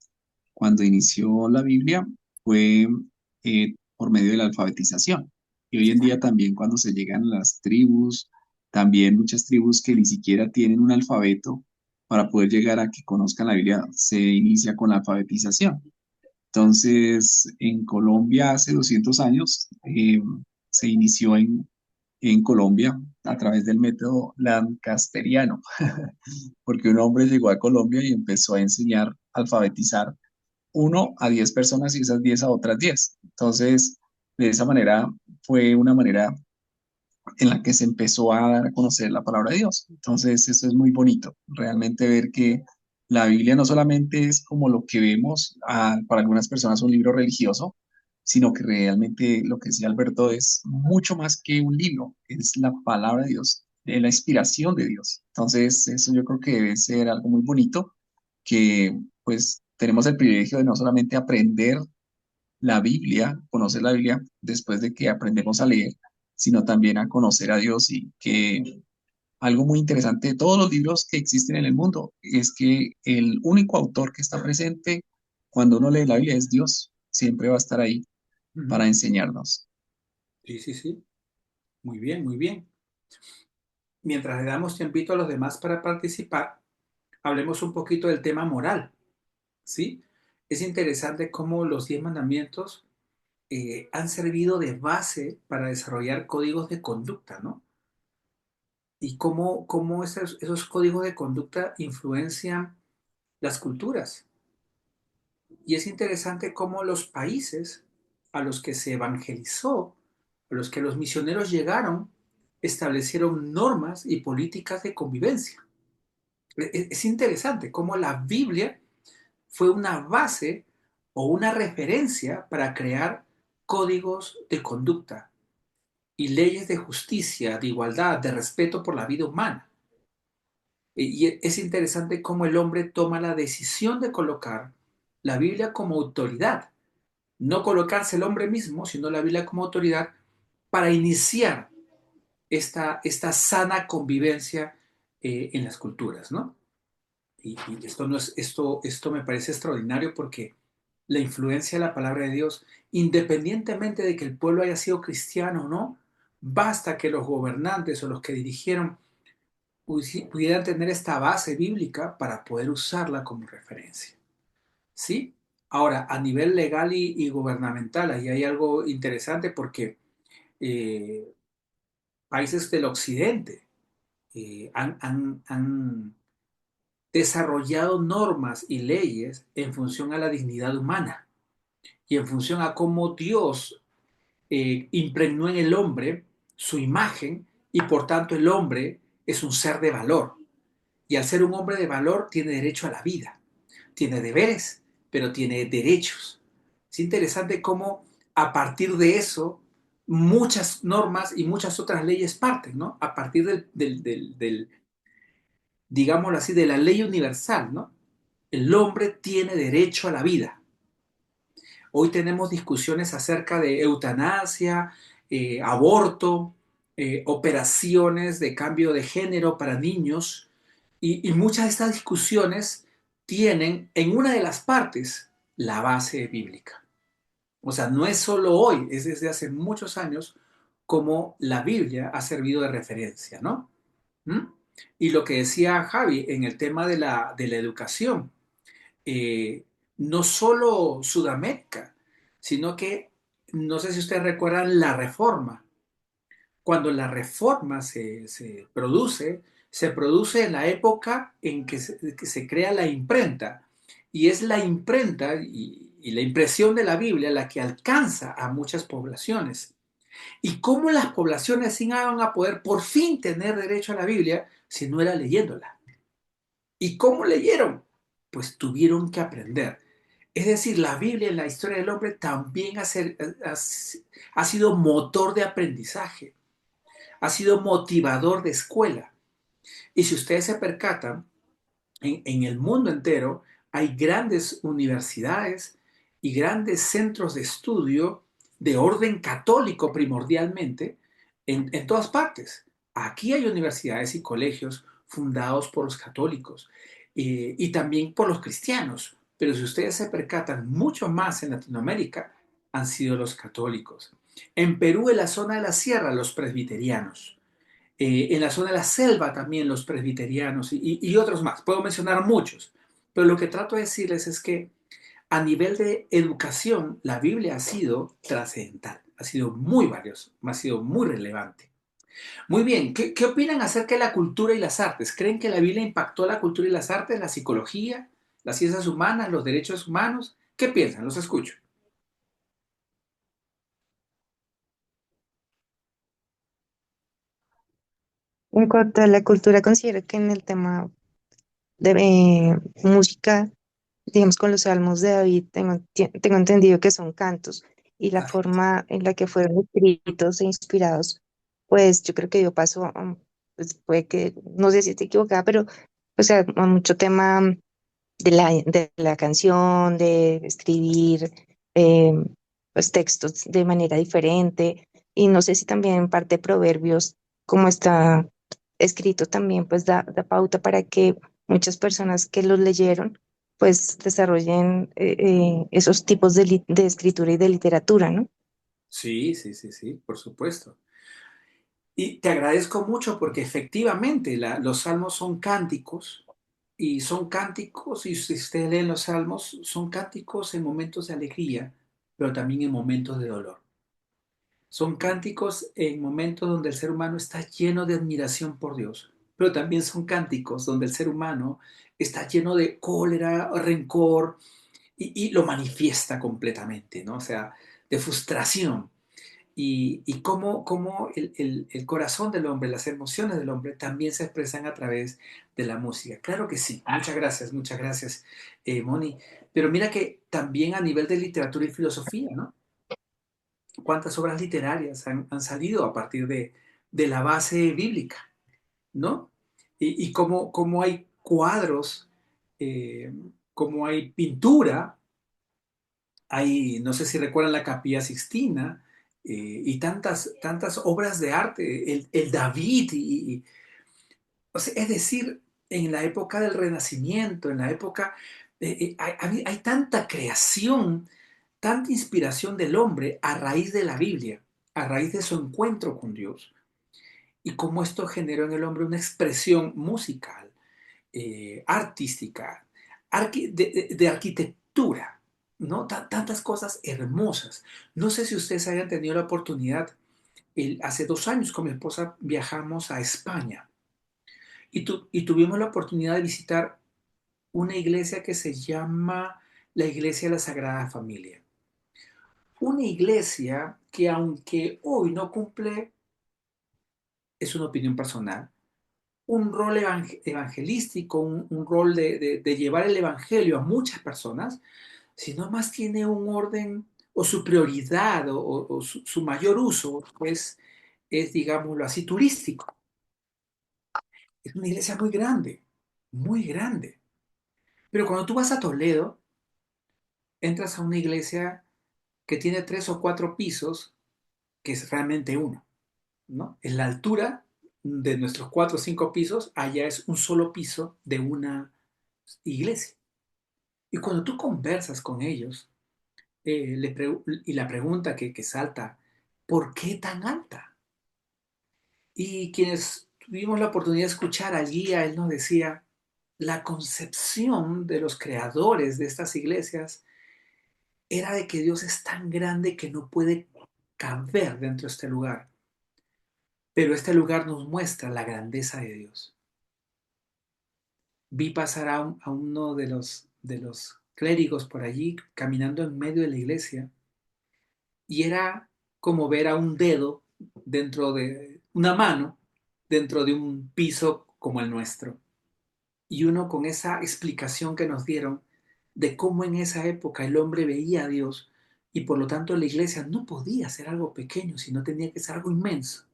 cuando inició la Biblia, fue por medio de la alfabetización. Y hoy en día también cuando se llegan las tribus, también muchas tribus que ni siquiera tienen un alfabeto para poder llegar a que conozcan la Biblia, se inicia con la alfabetización. Entonces, en Colombia hace 200 años se inició en Colombia a través del método lancasteriano, porque un hombre llegó a Colombia y empezó a enseñar, a alfabetizar 1 a 10 personas y esas 10 a otras 10. Entonces, de esa manera fue una manera en la que se empezó a dar a conocer la palabra de Dios. Entonces, eso es muy bonito, realmente ver que la Biblia no solamente es como lo que vemos, para algunas personas un libro religioso, sino que realmente lo que decía Alberto es mucho más que un libro, es la palabra de Dios, es la inspiración de Dios. Entonces, eso yo creo que debe ser algo muy bonito, que pues tenemos el privilegio de no solamente aprender la Biblia, conocer la Biblia después de que aprendemos a leer, sino también a conocer a Dios y que algo muy interesante de todos los libros que existen en el mundo es que el único autor que está presente cuando uno lee la Biblia es Dios. Siempre va a estar ahí Ujú. para enseñarnos. Sí, sí, sí. Muy bien, muy bien. Mientras le damos tiempito a los demás para participar, hablemos un poquito del tema moral, ¿sí? Es interesante cómo los 10 mandamientos han servido de base para desarrollar códigos de conducta, ¿no? Y cómo esos códigos de conducta influencian las culturas. Y es interesante cómo los países a los que se evangelizó, a los que los misioneros llegaron, establecieron normas y políticas de convivencia. Es interesante cómo la Biblia fue una base o una referencia para crear códigos de conducta y leyes de justicia, de igualdad, de respeto por la vida humana. Y es interesante cómo el hombre toma la decisión de colocar la Biblia como autoridad, no colocarse el hombre mismo, sino la Biblia como autoridad para iniciar esta sana convivencia en las culturas, ¿no? Y esto, no es, esto me parece extraordinario porque la influencia de la palabra de Dios, independientemente de que el pueblo haya sido cristiano o no, basta que los gobernantes o los que dirigieron pudieran tener esta base bíblica para poder usarla como referencia. ¿Sí? Ahora, a nivel legal y gubernamental, ahí hay algo interesante porque eh, países del occidente han desarrollado normas y leyes en función a la dignidad humana y en función a cómo Dios impregnó en el hombre su imagen y por tanto el hombre es un ser de valor. Y al ser un hombre de valor tiene derecho a la vida, tiene deberes, pero tiene derechos. Es interesante cómo a partir de eso muchas normas y muchas otras leyes parten, ¿no? A partir del digámoslo así, de la ley universal, ¿no? El hombre tiene derecho a la vida. Hoy tenemos discusiones acerca de eutanasia, aborto, operaciones de cambio de género para niños y muchas de estas discusiones tienen en una de las partes la base bíblica. O sea, no es solo hoy, es desde hace muchos años como la Biblia ha servido de referencia, ¿no? ¿Mm? Y lo que decía Javi en el tema de la educación, eh, no solo Sudamérica, sino que, no sé si ustedes recuerdan la reforma. Cuando la reforma se produce en la época en que se crea la imprenta. Y es la imprenta y la impresión de la Biblia la que alcanza a muchas poblaciones. ¿Y cómo las poblaciones iban a poder por fin tener derecho a la Biblia si no era leyéndola? ¿Y cómo leyeron? Pues tuvieron que aprender. Es decir, la Biblia en la historia del hombre también ha sido motor de aprendizaje, ha sido motivador de escuela. Y si ustedes se percatan, en el mundo entero hay grandes universidades y grandes centros de estudio de orden católico primordialmente en todas partes. Aquí hay universidades y colegios fundados por los católicos y también por los cristianos, pero si ustedes se percatan, mucho más en Latinoamérica han sido los católicos. En Perú, en la zona de la sierra, los presbiterianos. En la zona de la selva también los presbiterianos y otros más. Puedo mencionar muchos, pero lo que trato de decirles es que a nivel de educación, la Biblia ha sido trascendental, ha sido muy valioso, ha sido muy relevante. Muy bien, ¿qué opinan acerca de la cultura y las artes? ¿Creen que la Biblia impactó la cultura y las artes, la psicología, las ciencias humanas, los derechos humanos? ¿Qué piensan? Los escucho. En cuanto a la cultura, considero que en el tema de música, digamos con los salmos de David, tengo entendido que son cantos y la Así es. forma en la que fueron escritos e inspirados, pues yo creo que dio paso, pues puede que, no sé si estoy equivocada, pero o sea, a mucho tema de la canción, de escribir eh, pues, textos de manera diferente. Y no sé si también en parte Proverbios, como está escrito también, pues da pauta para que muchas personas que los leyeron, pues desarrollen esos tipos de escritura y de literatura, ¿no? Sí, sí, sí, sí, por supuesto. Y te agradezco mucho porque efectivamente los salmos son cánticos y son cánticos, y si ustedes leen los salmos, son cánticos en momentos de alegría, pero también en momentos de dolor. Son cánticos en momentos donde el ser humano está lleno de admiración por Dios, pero también son cánticos donde el ser humano está lleno de cólera, rencor y lo manifiesta completamente, ¿no? O sea, de frustración y cómo el corazón del hombre, las emociones del hombre también se expresan a través de la música. Claro que sí. Muchas gracias, Moni. Pero mira que también a nivel de literatura y filosofía, ¿no? ¿Cuántas obras literarias han salido a partir de la base bíblica, ¿no? Y cómo hay cuadros, eh, cómo hay pintura, hay, no sé si recuerdan la Capilla Sixtina, y tantas obras de arte, el David, o sea, es decir, en la época del Renacimiento, en la época, hay tanta creación, tanta inspiración del hombre a raíz de la Biblia, a raíz de su encuentro con Dios, y cómo esto generó en el hombre una expresión musical, artística, de arquitectura, ¿no? Tantas cosas hermosas. No sé si ustedes hayan tenido la oportunidad, hace 2 años con mi esposa viajamos a España y tuvimos la oportunidad de visitar una iglesia que se llama la Iglesia de la Sagrada Familia. Una iglesia que aunque hoy no cumple, es una opinión personal, un rol evangelístico, un rol de llevar el evangelio a muchas personas, sino más tiene un orden o su prioridad o su mayor uso, pues es, digámoslo así, turístico. Es una iglesia muy grande, muy grande. Pero cuando tú vas a Toledo, entras a una iglesia que tiene 3 o 4 pisos, que es realmente uno, ¿no? En la altura de nuestros 4 o 5 pisos, allá es un solo piso de una iglesia. Y cuando tú conversas con ellos, y la pregunta que salta, ¿por qué tan alta? Y quienes tuvimos la oportunidad de escuchar al guía, él nos decía, la concepción de los creadores de estas iglesias era de que Dios es tan grande que no puede caber dentro de este lugar. Pero este lugar nos muestra la grandeza de Dios. Vi pasar a uno de los clérigos por allí caminando en medio de la iglesia y era como ver a un dedo dentro de una mano dentro de un piso como el nuestro. Y uno con esa explicación que nos dieron de cómo en esa época el hombre veía a Dios y por lo tanto la iglesia no podía ser algo pequeño, sino tenía que ser algo inmenso.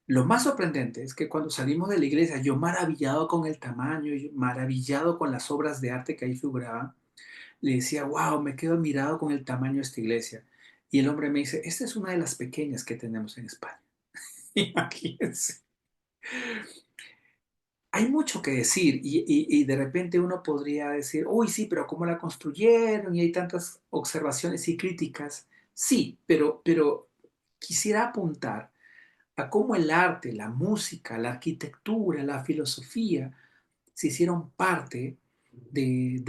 Lo más sorprendente es que cuando salimos de la iglesia, yo maravillado con el tamaño, yo maravillado con las obras de arte que ahí figuraban, le decía, wow, me quedo admirado con el tamaño de esta iglesia. Y el hombre me dice, esta es una de las pequeñas que tenemos en España. Imagínense. Hay mucho que decir y de repente uno podría decir, uy, sí, pero ¿cómo la construyeron? Y hay tantas observaciones y críticas. Sí, pero quisiera apuntar a cómo el arte, la música, la arquitectura, la filosofía se hicieron parte de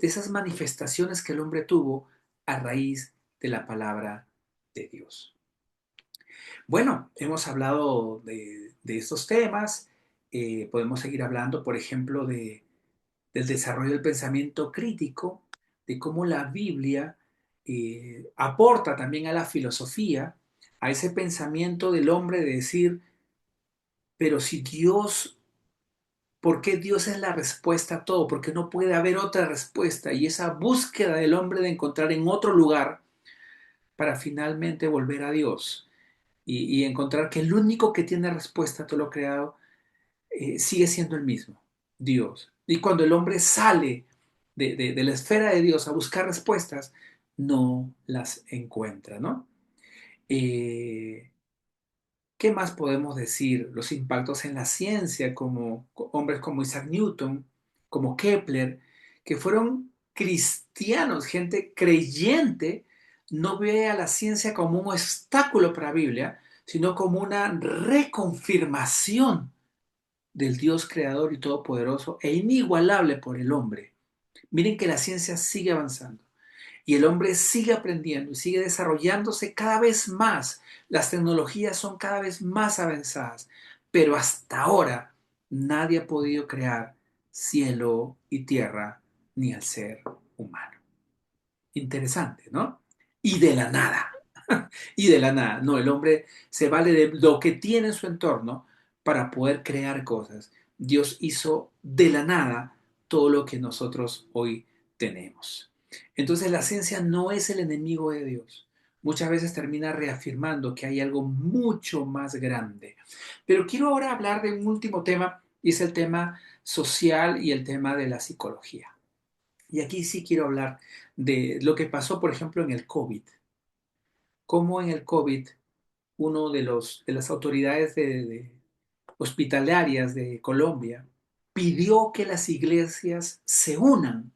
esas manifestaciones que el hombre tuvo a raíz de la palabra de Dios. Bueno, hemos hablado de estos temas, podemos seguir hablando, por ejemplo, del desarrollo del pensamiento crítico, de cómo la Biblia aporta también a la filosofía, a ese pensamiento del hombre de decir, pero si Dios, ¿por qué Dios es la respuesta a todo? ¿Por qué no puede haber otra respuesta? Y esa búsqueda del hombre de encontrar en otro lugar para finalmente volver a Dios y encontrar que el único que tiene respuesta a todo lo creado sigue siendo el mismo, Dios. Y cuando el hombre sale de la esfera de Dios a buscar respuestas, no las encuentra, ¿no? Eh, ¿Qué más podemos decir? Los impactos en la ciencia, como hombres como Isaac Newton, como Kepler, que fueron cristianos, gente creyente, no ve a la ciencia como un obstáculo para la Biblia, sino como una reconfirmación del Dios creador y todopoderoso e inigualable por el hombre. Miren que la ciencia sigue avanzando y el hombre sigue aprendiendo y sigue desarrollándose cada vez más. Las tecnologías son cada vez más avanzadas, pero hasta ahora nadie ha podido crear cielo y tierra ni al ser humano. Interesante, ¿no? Y de la nada. Y de la nada. No, el hombre se vale de lo que tiene en su entorno para poder crear cosas. Dios hizo de la nada todo lo que nosotros hoy tenemos. Entonces la ciencia no es el enemigo de Dios. Muchas veces termina reafirmando que hay algo mucho más grande. Pero quiero ahora hablar de un último tema y es el tema social y el tema de la psicología. Y aquí sí quiero hablar de lo que pasó, por ejemplo, en el COVID. Cómo en el COVID uno de las autoridades de hospitalarias de Colombia pidió que las iglesias se unan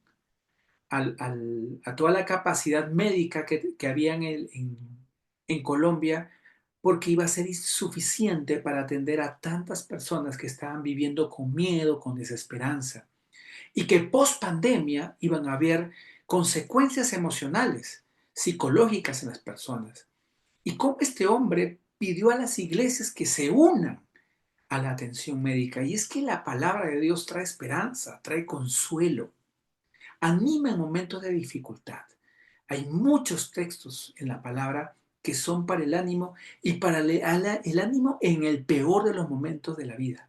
a toda la capacidad médica que había en Colombia porque iba a ser insuficiente para atender a tantas personas que estaban viviendo con miedo, con desesperanza, y que post pandemia iban a haber consecuencias emocionales, psicológicas en las personas. Y cómo este hombre pidió a las iglesias que se unan a la atención médica. Y es que la palabra de Dios trae esperanza, trae consuelo, anima en momentos de dificultad. Hay muchos textos en la palabra que son para el ánimo y para el ánimo en el peor de los momentos de la vida,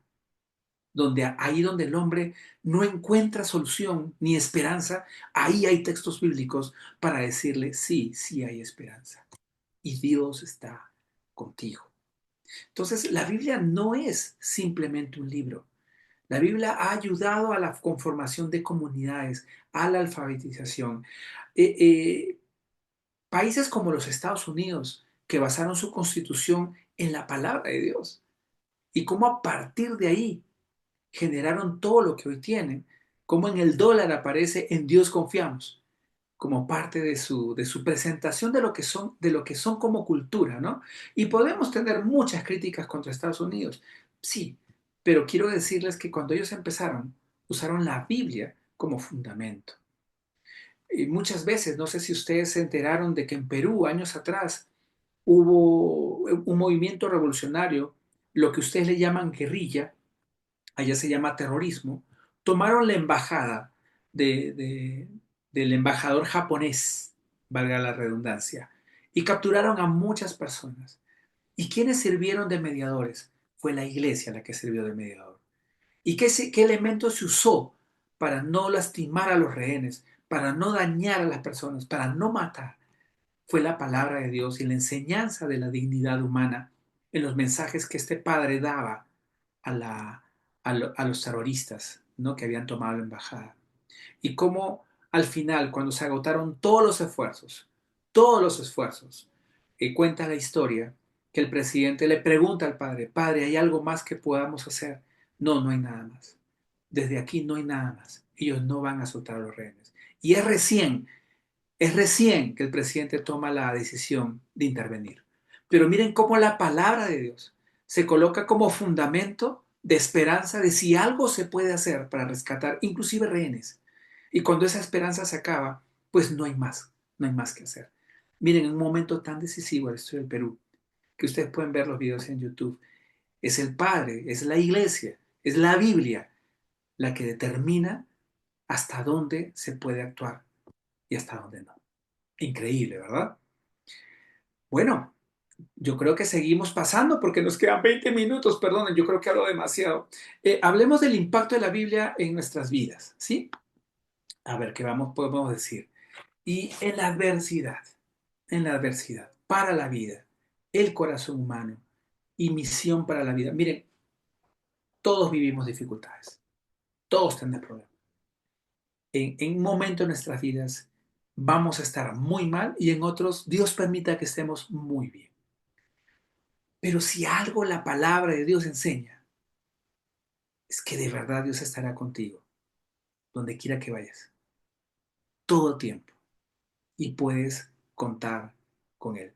ahí donde el hombre no encuentra solución ni esperanza, ahí hay textos bíblicos para decirle, sí, sí hay esperanza y Dios está contigo. Entonces, la Biblia no es simplemente un libro. La Biblia ha ayudado a la conformación de comunidades, a la alfabetización. Eh, eh, Países como los Estados Unidos, que basaron su constitución en la palabra de Dios, y cómo a partir de ahí generaron todo lo que hoy tienen, como en el dólar aparece en Dios confiamos, como parte de su presentación de lo que son como cultura, ¿no? Y podemos tener muchas críticas contra Estados Unidos, sí, pero quiero decirles que cuando ellos empezaron, usaron la Biblia como fundamento. Y muchas veces, no sé si ustedes se enteraron de que en Perú, años atrás, hubo un movimiento revolucionario, lo que ustedes le llaman guerrilla, allá se llama terrorismo, tomaron la embajada del embajador japonés, valga la redundancia, y capturaron a muchas personas. ¿Y quiénes sirvieron de mediadores? Fue la iglesia la que sirvió de mediador. ¿Y qué elemento se usó para no lastimar a los rehenes, para no dañar a las personas, para no matar? Fue la palabra de Dios y la enseñanza de la dignidad humana en los mensajes que este padre daba a los terroristas, ¿no?, que habían tomado la embajada. Y cómo al final, cuando se agotaron todos los esfuerzos, cuenta la historia que el presidente le pregunta al padre, padre, ¿hay algo más que podamos hacer? No, no hay nada más. Desde aquí no hay nada más. Ellos no van a soltar a los rehenes. Y es recién que el presidente toma la decisión de intervenir. Pero miren cómo la palabra de Dios se coloca como fundamento de esperanza de si algo se puede hacer para rescatar inclusive rehenes. Y cuando esa esperanza se acaba, pues no hay más que hacer. Miren, en un momento tan decisivo de la historia del Perú, que ustedes pueden ver los videos en YouTube, es el Padre, es la Iglesia, es la Biblia la que determina hasta dónde se puede actuar y hasta dónde no. Increíble, ¿verdad? Bueno, yo creo que seguimos pasando porque nos quedan 20 minutos, perdonen, yo creo que hablo demasiado. Hablemos del impacto de la Biblia en nuestras vidas, ¿sí? A ver, podemos decir? Y en la adversidad, para la vida, el corazón humano y misión para la vida. Miren, todos vivimos dificultades, todos tenemos problemas. En un momento de nuestras vidas vamos a estar muy mal y en otros Dios permita que estemos muy bien. Pero si algo la palabra de Dios enseña, es que de verdad Dios estará contigo, donde quiera que vayas, todo tiempo, y puedes contar con Él.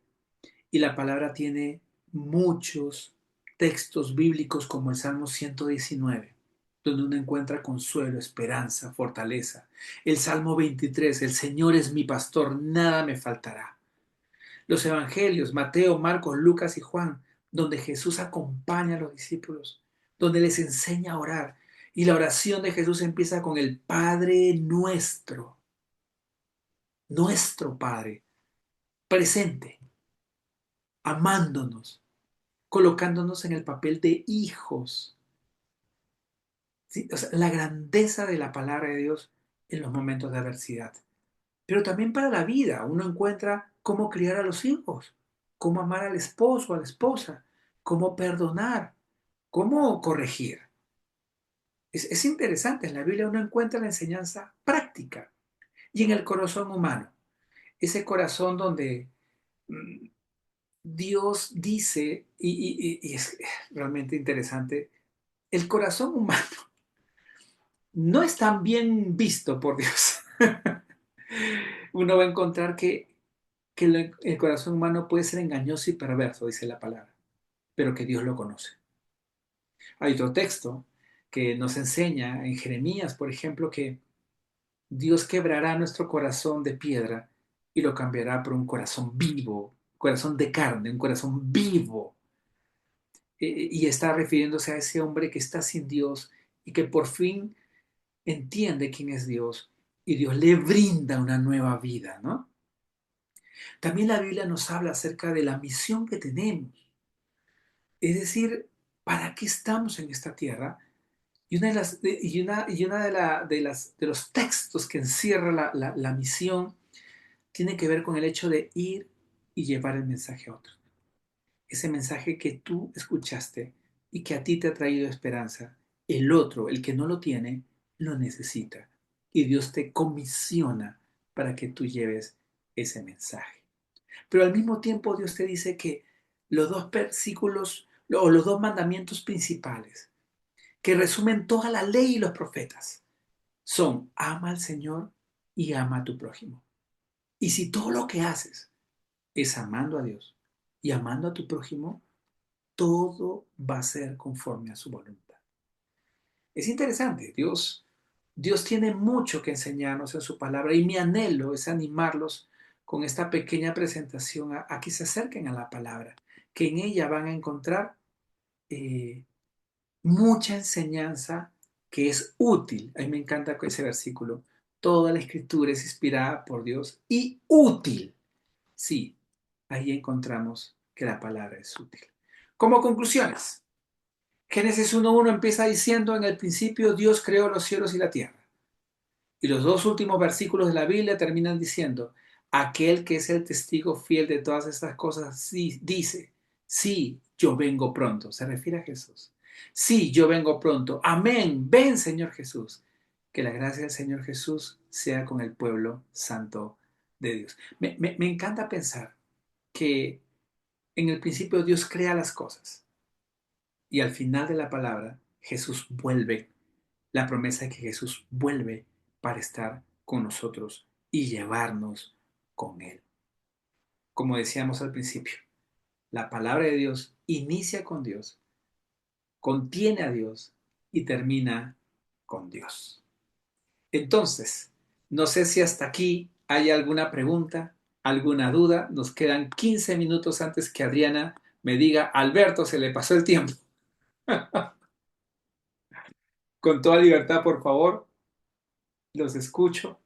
Y la palabra tiene muchos textos bíblicos como el Salmo 119, donde uno encuentra consuelo, esperanza, fortaleza. El Salmo 23, el Señor es mi pastor, nada me faltará. Los evangelios, Mateo, Marcos, Lucas y Juan, donde Jesús acompaña a los discípulos, donde les enseña a orar. Y la oración de Jesús empieza con el Padre nuestro, nuestro Padre, presente, amándonos, colocándonos en el papel de hijos. ¿Sí? O sea, la grandeza de la palabra de Dios en los momentos de adversidad. Pero también para la vida, uno encuentra cómo criar a los hijos, cómo amar al esposo, a la esposa, cómo perdonar, cómo corregir. Es interesante, en la Biblia uno encuentra la enseñanza práctica y en el corazón humano, ese corazón donde Dios dice, y es realmente interesante, el corazón humano no es tan bien visto por Dios. Uno va a encontrar que el corazón humano puede ser engañoso y perverso, dice la palabra, pero que Dios lo conoce. Hay otro texto que nos enseña en Jeremías, por ejemplo, que Dios quebrará nuestro corazón de piedra y lo cambiará por un corazón vivo, corazón de carne, un corazón vivo. Y está refiriéndose a ese hombre que está sin Dios y que por fin entiende quién es Dios y Dios le brinda una nueva vida, ¿no? También la Biblia nos habla acerca de la misión que tenemos. Es decir, ¿para qué estamos en esta tierra? Y una de las, y una de los textos que encierra la misión tiene que ver con el hecho de ir y llevar el mensaje a otros. Ese mensaje que tú escuchaste y que a ti te ha traído esperanza, el otro, el que no lo tiene, lo necesita. Y Dios te comisiona para que tú lleves ese mensaje. Pero al mismo tiempo Dios te dice que los dos versículos o los dos mandamientos principales que resumen toda la ley y los profetas son ama al Señor y ama a tu prójimo. Y si todo lo que haces es amando a Dios y amando a tu prójimo, todo va a ser conforme a su voluntad. Es interesante, Dios tiene mucho que enseñarnos en su palabra y mi anhelo es animarlos con esta pequeña presentación a que se acerquen a la palabra, que en ella van a encontrar eh, mucha enseñanza que es útil. A mí me encanta ese versículo. Toda la escritura es inspirada por Dios y útil. Sí, ahí encontramos que la palabra es útil. Como conclusiones, Génesis 1.1 empieza diciendo, en el principio Dios creó los cielos y la tierra. Y los dos últimos versículos de la Biblia terminan diciendo, aquel que es el testigo fiel de todas estas cosas sí, dice, sí, yo vengo pronto. Se refiere a Jesús. Sí, yo vengo pronto. Amén. Ven, Señor Jesús. Que la gracia del Señor Jesús sea con el pueblo santo de Dios. Me encanta pensar que en el principio Dios crea las cosas y al final de la palabra Jesús vuelve, la promesa de que Jesús vuelve para estar con nosotros y llevarnos con Él. Como decíamos al principio, la palabra de Dios inicia con Dios, contiene a Dios y termina con Dios. Entonces, no sé si hasta aquí hay alguna pregunta, alguna duda. Nos quedan 15 minutos antes que Adriana me diga, Alberto, se le pasó el tiempo. Con toda libertad, por favor, los escucho.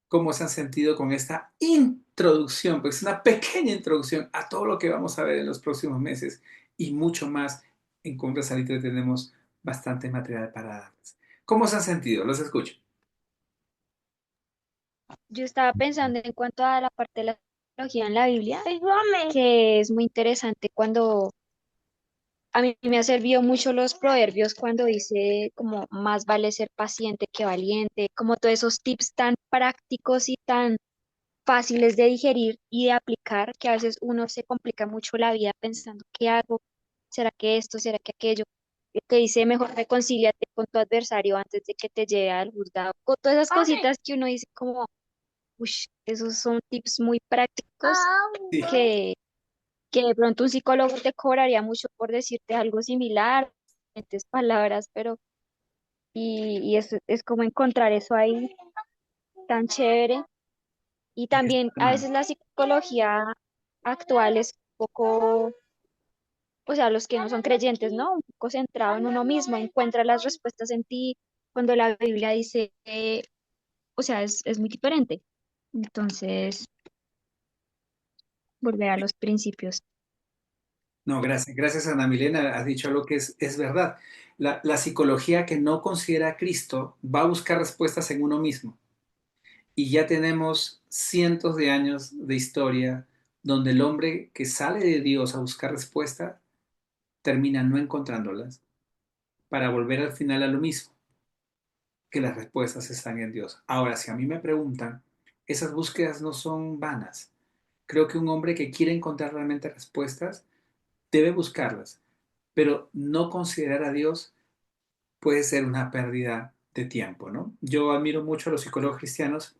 ¿Cómo se han sentido con esta introducción? Pues es una pequeña introducción a todo lo que vamos a ver en los próximos meses y mucho más. En Compras Salitre tenemos bastante material para darles. ¿Cómo se han sentido? Los escucho. Yo estaba pensando en cuanto a la parte de la teología en la Biblia, que es muy interesante cuando a mí me ha servido mucho los proverbios cuando dice como más vale ser paciente que valiente, como todos esos tips tan prácticos y tan fáciles de digerir y de aplicar, que a veces uno se complica mucho la vida pensando, ¿qué hago? ¿Será que esto? ¿Será que aquello? Te dice mejor reconcíliate con tu adversario antes de que te lleve al juzgado. Con todas esas cositas que uno dice como, ush, esos son tips muy prácticos Sí. que de pronto un psicólogo te cobraría mucho por decirte algo similar, diferentes palabras, pero y es como encontrar eso ahí tan chévere. Y también a veces la psicología actual es un poco, o sea, los que no son creyentes, ¿no? Un poco centrado en uno mismo, encuentra las respuestas en ti, cuando la Biblia dice, o sea, es muy diferente. Entonces, volver a los principios. No, gracias. Gracias, Ana Milena. Has dicho algo que es verdad. La psicología que no considera a Cristo va a buscar respuestas en uno mismo. Y ya tenemos cientos de años de historia donde el hombre que sale de Dios a buscar respuestas termina no encontrándolas para volver al final a lo mismo, que las respuestas están en Dios. Ahora, si a mí me preguntan, esas búsquedas no son vanas. Creo que un hombre que quiere encontrar realmente respuestas debe buscarlas, pero no considerar a Dios puede ser una pérdida de tiempo, ¿no? Yo admiro mucho a los psicólogos cristianos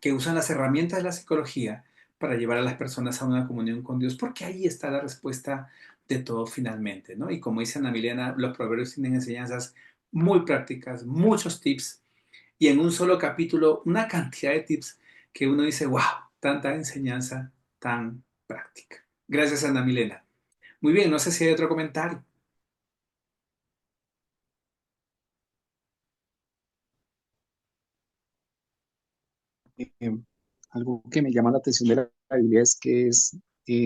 que usan las herramientas de la psicología para llevar a las personas a una comunión con Dios, porque ahí está la respuesta de todo finalmente, ¿no? Y como dice Ana Milena, los proverbios tienen enseñanzas muy prácticas, muchos tips, y en un solo capítulo una cantidad de tips que uno dice, wow, tanta enseñanza tan práctica. Gracias, Ana Milena. Muy bien, no sé si hay otro comentario. eh, algo que me llama la atención de la Biblia es que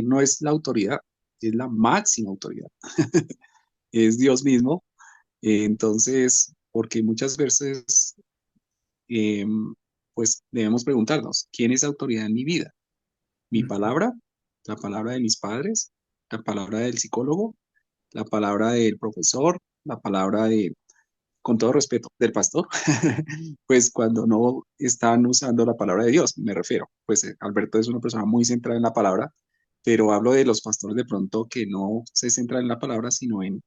no es la autoridad, es la máxima autoridad, es Dios mismo. Entonces, porque muchas veces, eh, pues debemos preguntarnos, ¿quién es autoridad en mi vida? ¿Mi Ujú. palabra? ¿La palabra de mis padres? ¿La palabra del psicólogo? ¿La palabra del profesor? ¿La palabra de, con todo respeto, del pastor? Pues cuando no están usando la palabra de Dios, me refiero. Pues Alberto es una persona muy centrada en la palabra, pero hablo de los pastores de pronto que no se centran en la palabra, sino en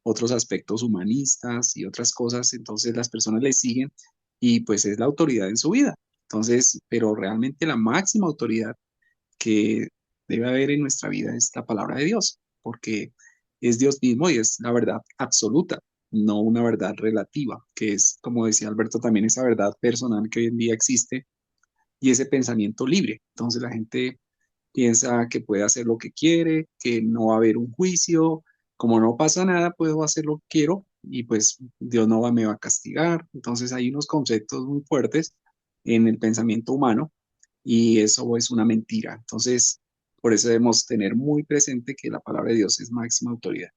otros aspectos humanistas y otras cosas. Entonces las personas le siguen y pues es la autoridad en su vida. Entonces, pero realmente la máxima autoridad que debe haber en nuestra vida es la palabra de Dios, porque es Dios mismo y es la verdad absoluta, no una verdad relativa, que es, como decía Alberto, también esa verdad personal que hoy en día existe y ese pensamiento libre. Entonces la gente piensa que puede hacer lo que quiere, que no va a haber un juicio, como no pasa nada, puedo hacer lo que quiero y pues Dios no me va a castigar. Entonces hay unos conceptos muy fuertes en el pensamiento humano y eso es una mentira. Entonces, por eso debemos tener muy presente que la palabra de Dios es máxima autoridad.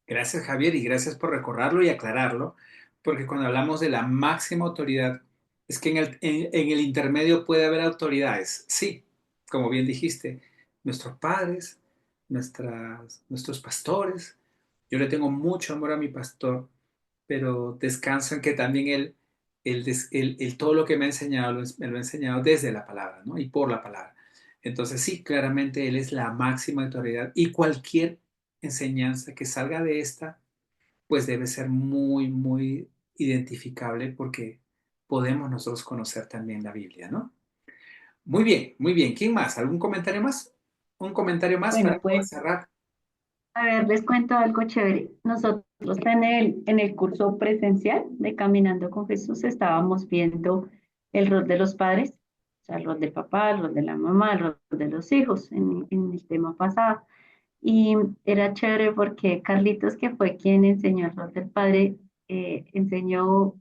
Gracias, Javier, y gracias por recordarlo y aclararlo, porque cuando hablamos de la máxima autoridad, es que en el intermedio puede haber autoridades. Sí, como bien dijiste, nuestros padres, nuestros pastores. Yo le tengo mucho amor a mi pastor, pero descanso en que también él todo lo que me ha enseñado, me lo ha enseñado desde la palabra, ¿no? Y por la palabra. Entonces, sí, claramente Él es la máxima autoridad y cualquier enseñanza que salga de esta, pues debe ser muy, muy identificable porque podemos nosotros conocer también la Biblia, ¿no? Muy bien, muy bien. ¿Quién más? ¿Algún comentario más? Un comentario más para Bueno, poder pues, cerrar. a ver, les cuento algo chévere. Nosotros en el curso presencial de Caminando con Jesús estábamos viendo el rol de los padres, o sea, el rol del papá, el rol de la mamá, el rol de los hijos en el tema pasado. Y era chévere porque Carlitos, que fue quien enseñó el rol del padre, enseñó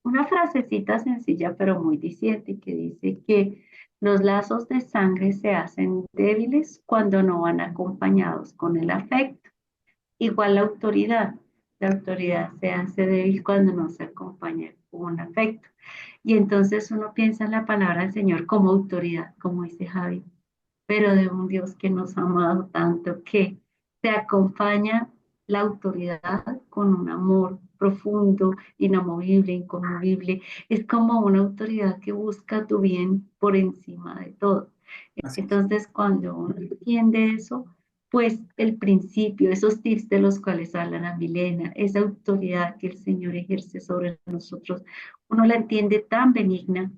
una frasecita sencilla pero muy diciente que dice que los lazos de sangre se hacen débiles cuando no van acompañados con el afecto. Igual la autoridad se hace débil cuando no se acompaña con afecto. Y entonces uno piensa en la palabra del Señor como autoridad, como dice Javi, pero de un Dios que nos ha amado tanto que te acompaña la autoridad con un amor profundo, inamovible, inconmovible. Es como una autoridad que busca tu bien por encima de todo. Así es. Entonces, cuando uno entiende eso, pues el principio, esos tips de los cuales habla la Milena, esa autoridad que el Señor ejerce sobre nosotros, uno la entiende tan benigna,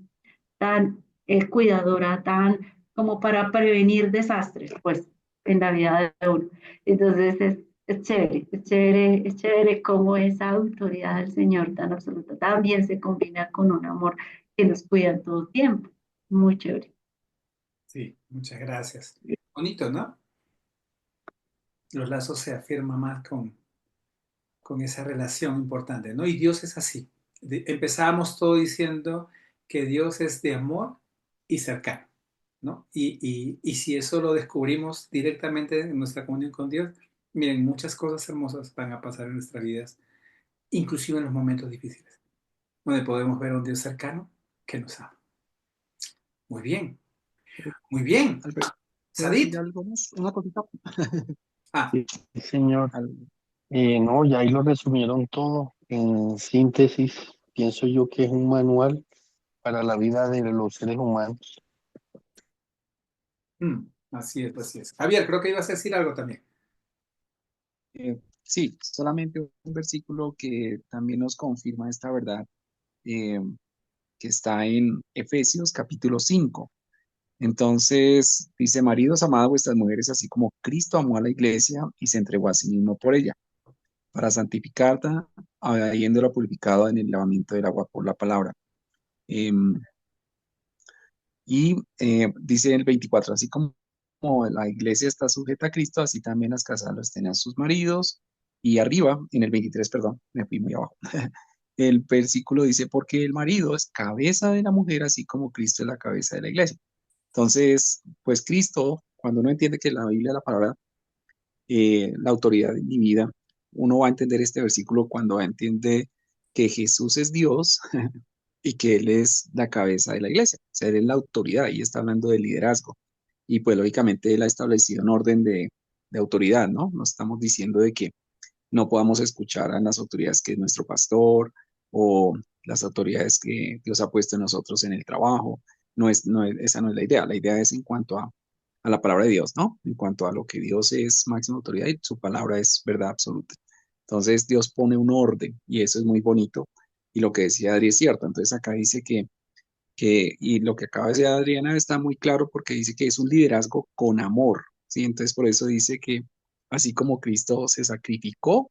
tan cuidadora, tan como para prevenir desastres, pues, en la vida de uno. Entonces es chévere, es chévere, es chévere cómo esa autoridad del Señor tan absoluta también se combina con un amor que nos cuida en todo tiempo. Muy chévere. Sí, muchas gracias. Bonito, ¿no? Los lazos se afirman más con esa relación importante, ¿no? Y Dios es así. Empezábamos todo diciendo que Dios es de amor y cercano, ¿no? Y si eso lo descubrimos directamente en nuestra comunión con Dios, miren, muchas cosas hermosas van a pasar en nuestras vidas, inclusive en los momentos difíciles, donde podemos ver a un Dios cercano que nos ama. Muy bien, muy bien. Alberto, ¿puedo Sadit. decir algo más? Una cosita. Ah, Sí, señor. Al- No, ya ahí lo resumieron todo. En síntesis, pienso yo que es un manual para la vida de los seres humanos. así es, así es. Javier, creo que ibas a decir algo también. sí, solamente un versículo que también nos confirma esta verdad, eh, que está en Efesios capítulo 5. Entonces dice, maridos, amad a vuestras mujeres, así como Cristo amó a la iglesia y se entregó a sí mismo por ella, para santificarla, habiéndola purificado en el lavamiento del agua por la palabra. Em, dice el 24, así como la iglesia está sujeta a Cristo, así también las casadas los tengan sus maridos. Y arriba, en el 23, perdón, me fui muy abajo. el versículo dice, porque el marido es cabeza de la mujer, así como Cristo es la cabeza de la iglesia. Entonces, pues Cristo, cuando uno entiende que la Biblia, la palabra, la autoridad de mi vida, uno va a entender este versículo cuando entiende que Jesús es Dios y que Él es la cabeza de la iglesia. O sea, Él es la autoridad y está hablando de liderazgo. Y pues lógicamente Él ha establecido un orden de autoridad, ¿no? No estamos diciendo de que no podamos escuchar a las autoridades que es nuestro pastor o las autoridades que Dios ha puesto en nosotros en el trabajo. Esa no es la idea. La idea es en cuanto a la palabra de Dios, ¿no? En cuanto a lo que Dios es máxima autoridad y su palabra es verdad absoluta. Entonces Dios pone un orden y eso es muy bonito. Y lo que decía Adri es cierto. Entonces acá dice y lo que acaba de decir Adriana está muy claro porque dice que es un liderazgo con amor, ¿sí? Entonces por eso dice que así como Cristo se sacrificó,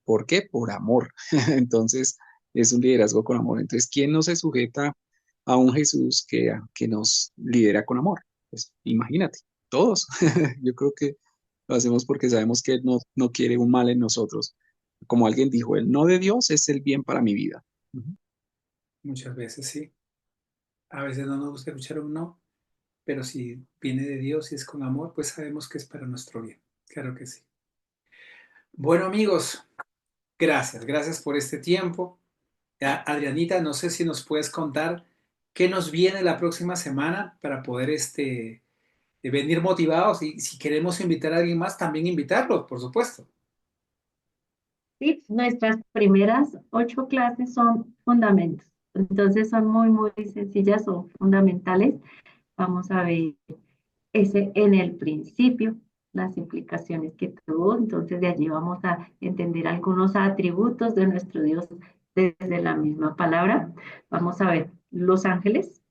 ¿por qué? Por amor. Entonces es un liderazgo con amor. Entonces, ¿quién no se sujeta a un Jesús que nos lidera con amor? Pues imagínate, todos. Yo creo que lo hacemos porque sabemos que Él no quiere un mal en nosotros. Como alguien dijo, el no de Dios es el bien para mi vida. Ujú. Muchas veces sí. A veces no nos gusta escuchar un no, pero si viene de Dios y es con amor, pues sabemos que es para nuestro bien. Claro que sí. Bueno, amigos, gracias por este tiempo. Adrianita, no sé si nos puedes contar qué nos viene la próxima semana para poder venir motivados y si queremos invitar a alguien más, también invitarlos, por supuesto. Sí, nuestras primeras 8 clases son fundamentos. Entonces son muy, muy sencillas, son fundamentales. Vamos a ver ese en el principio, las implicaciones que tuvo. Entonces de allí vamos a entender algunos atributos de nuestro Dios desde la misma palabra. Vamos a ver los ángeles.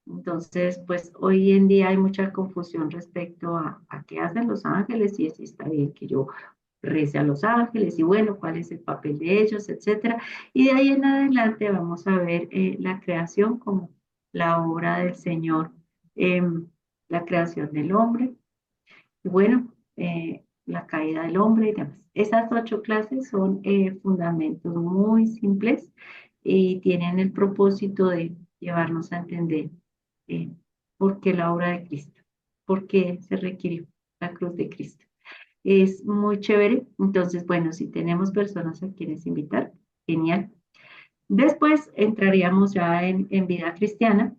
Entonces, pues hoy en día hay mucha confusión respecto a qué hacen los ángeles y si está bien que yo rece a los ángeles y bueno, cuál es el papel de ellos, etcétera. Y de ahí en adelante vamos a ver la creación como la obra del Señor, la creación del hombre, y bueno, la caída del hombre y demás. Esas 8 clases son fundamentos muy simples y tienen el propósito de llevarnos a entender eh, por qué la obra de Cristo, por qué se requirió la cruz de Cristo. Es muy chévere. Entonces, bueno, si tenemos personas a quienes invitar, genial. Después entraríamos ya en vida cristiana,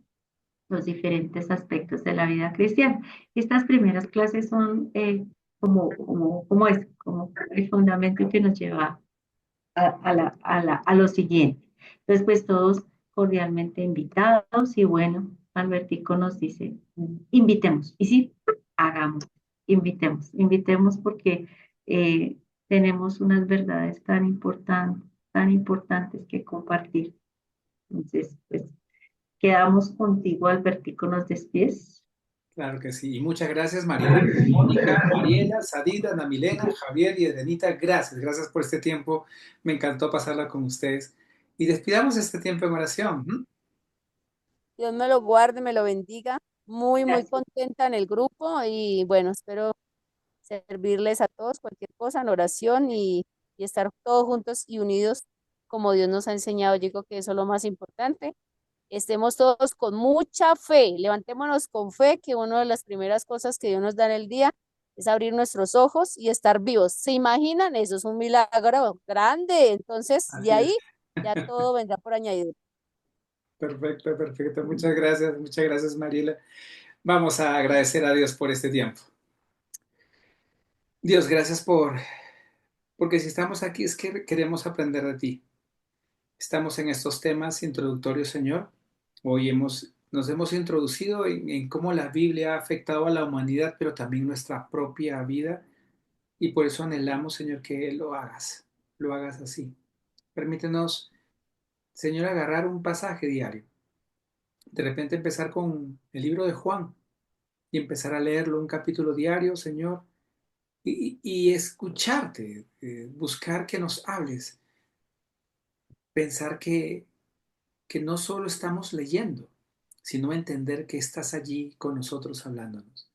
los diferentes aspectos de la vida cristiana. Estas primeras clases son como el fundamento que nos lleva a lo siguiente. Entonces, pues todos cordialmente invitados y bueno, Albertico nos dice, invitemos. Y sí, hagamos, invitemos porque tenemos unas verdades tan importantes que compartir. Entonces, pues quedamos contigo, Albertico, nos despides. Claro que sí. Y muchas gracias, Mariela, Mónica, Mariela, Sadida, Ana Milena, Javier y Edenita. Gracias por este tiempo. Me encantó pasarla con ustedes. Y despidamos este tiempo en oración. ¿Mm? Dios me lo guarde, me lo bendiga. Muy, muy Gracias. contenta en el grupo y bueno, espero servirles a todos cualquier cosa en oración y estar todos juntos y unidos como Dios nos ha enseñado. Yo digo que eso es lo más importante. Estemos todos con mucha fe, levantémonos con fe, que una de las primeras cosas que Dios nos da en el día es abrir nuestros ojos y estar vivos. ¿Se imaginan? Eso es un milagro grande. Entonces, de Así es. ahí ya todo vendrá por añadidura. Perfecto, perfecto. Muchas gracias, Mariela. Vamos a agradecer a Dios por este tiempo. Dios, gracias porque si estamos aquí es que queremos aprender de ti. Estamos en estos temas introductorios, Señor. Hoy nos hemos introducido en cómo la Biblia ha afectado a la humanidad, pero también nuestra propia vida. Y por eso anhelamos, Señor, que lo hagas así. Permítenos, Señor, agarrar un pasaje diario. De repente empezar con el libro de Juan y empezar a leerlo un capítulo diario, Señor, y escucharte, buscar que nos hables, pensar que no solo estamos leyendo, sino entender que estás allí con nosotros hablándonos.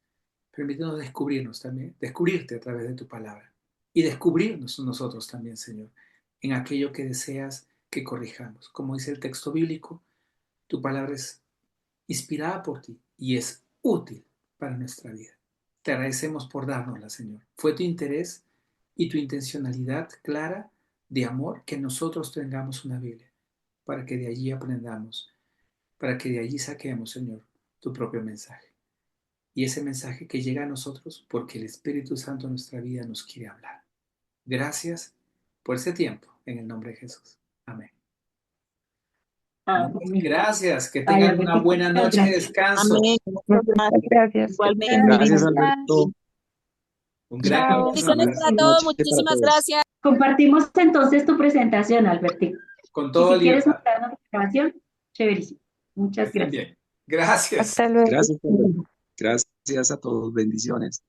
Permítenos descubrirnos también, descubrirte a través de tu palabra y descubrirnos nosotros también, Señor, en aquello que deseas que corrijamos. Como dice el texto bíblico, tu palabra es inspirada por ti y es útil para nuestra vida. Te agradecemos por dárnosla, Señor. Fue tu interés y tu intencionalidad clara de amor que nosotros tengamos una Biblia, para que de allí aprendamos, para que de allí saquemos, Señor, tu propio mensaje. Y ese mensaje que llega a nosotros porque el Espíritu Santo en nuestra vida nos quiere hablar. Gracias por ese tiempo, en el nombre de Jesús. Amén. Amén. Gracias, que Ay, tengan una Albertico, buena muchas noche de gracias. descanso. Amén. Muchas gracias. Gracias. Igualmente. Gracias, Amén. Alberto. Un gran Chao. abrazo. Bendiciones Buenas para todos, noches para muchísimas todos. gracias. Compartimos entonces tu presentación, Albertico. Con Y toda si quieres libertad. mostrarnos la grabación, chéverísimo. Que Muchas estén gracias. bien. Gracias. Hasta luego. Gracias, Alberto. Gracias a todos. Bendiciones.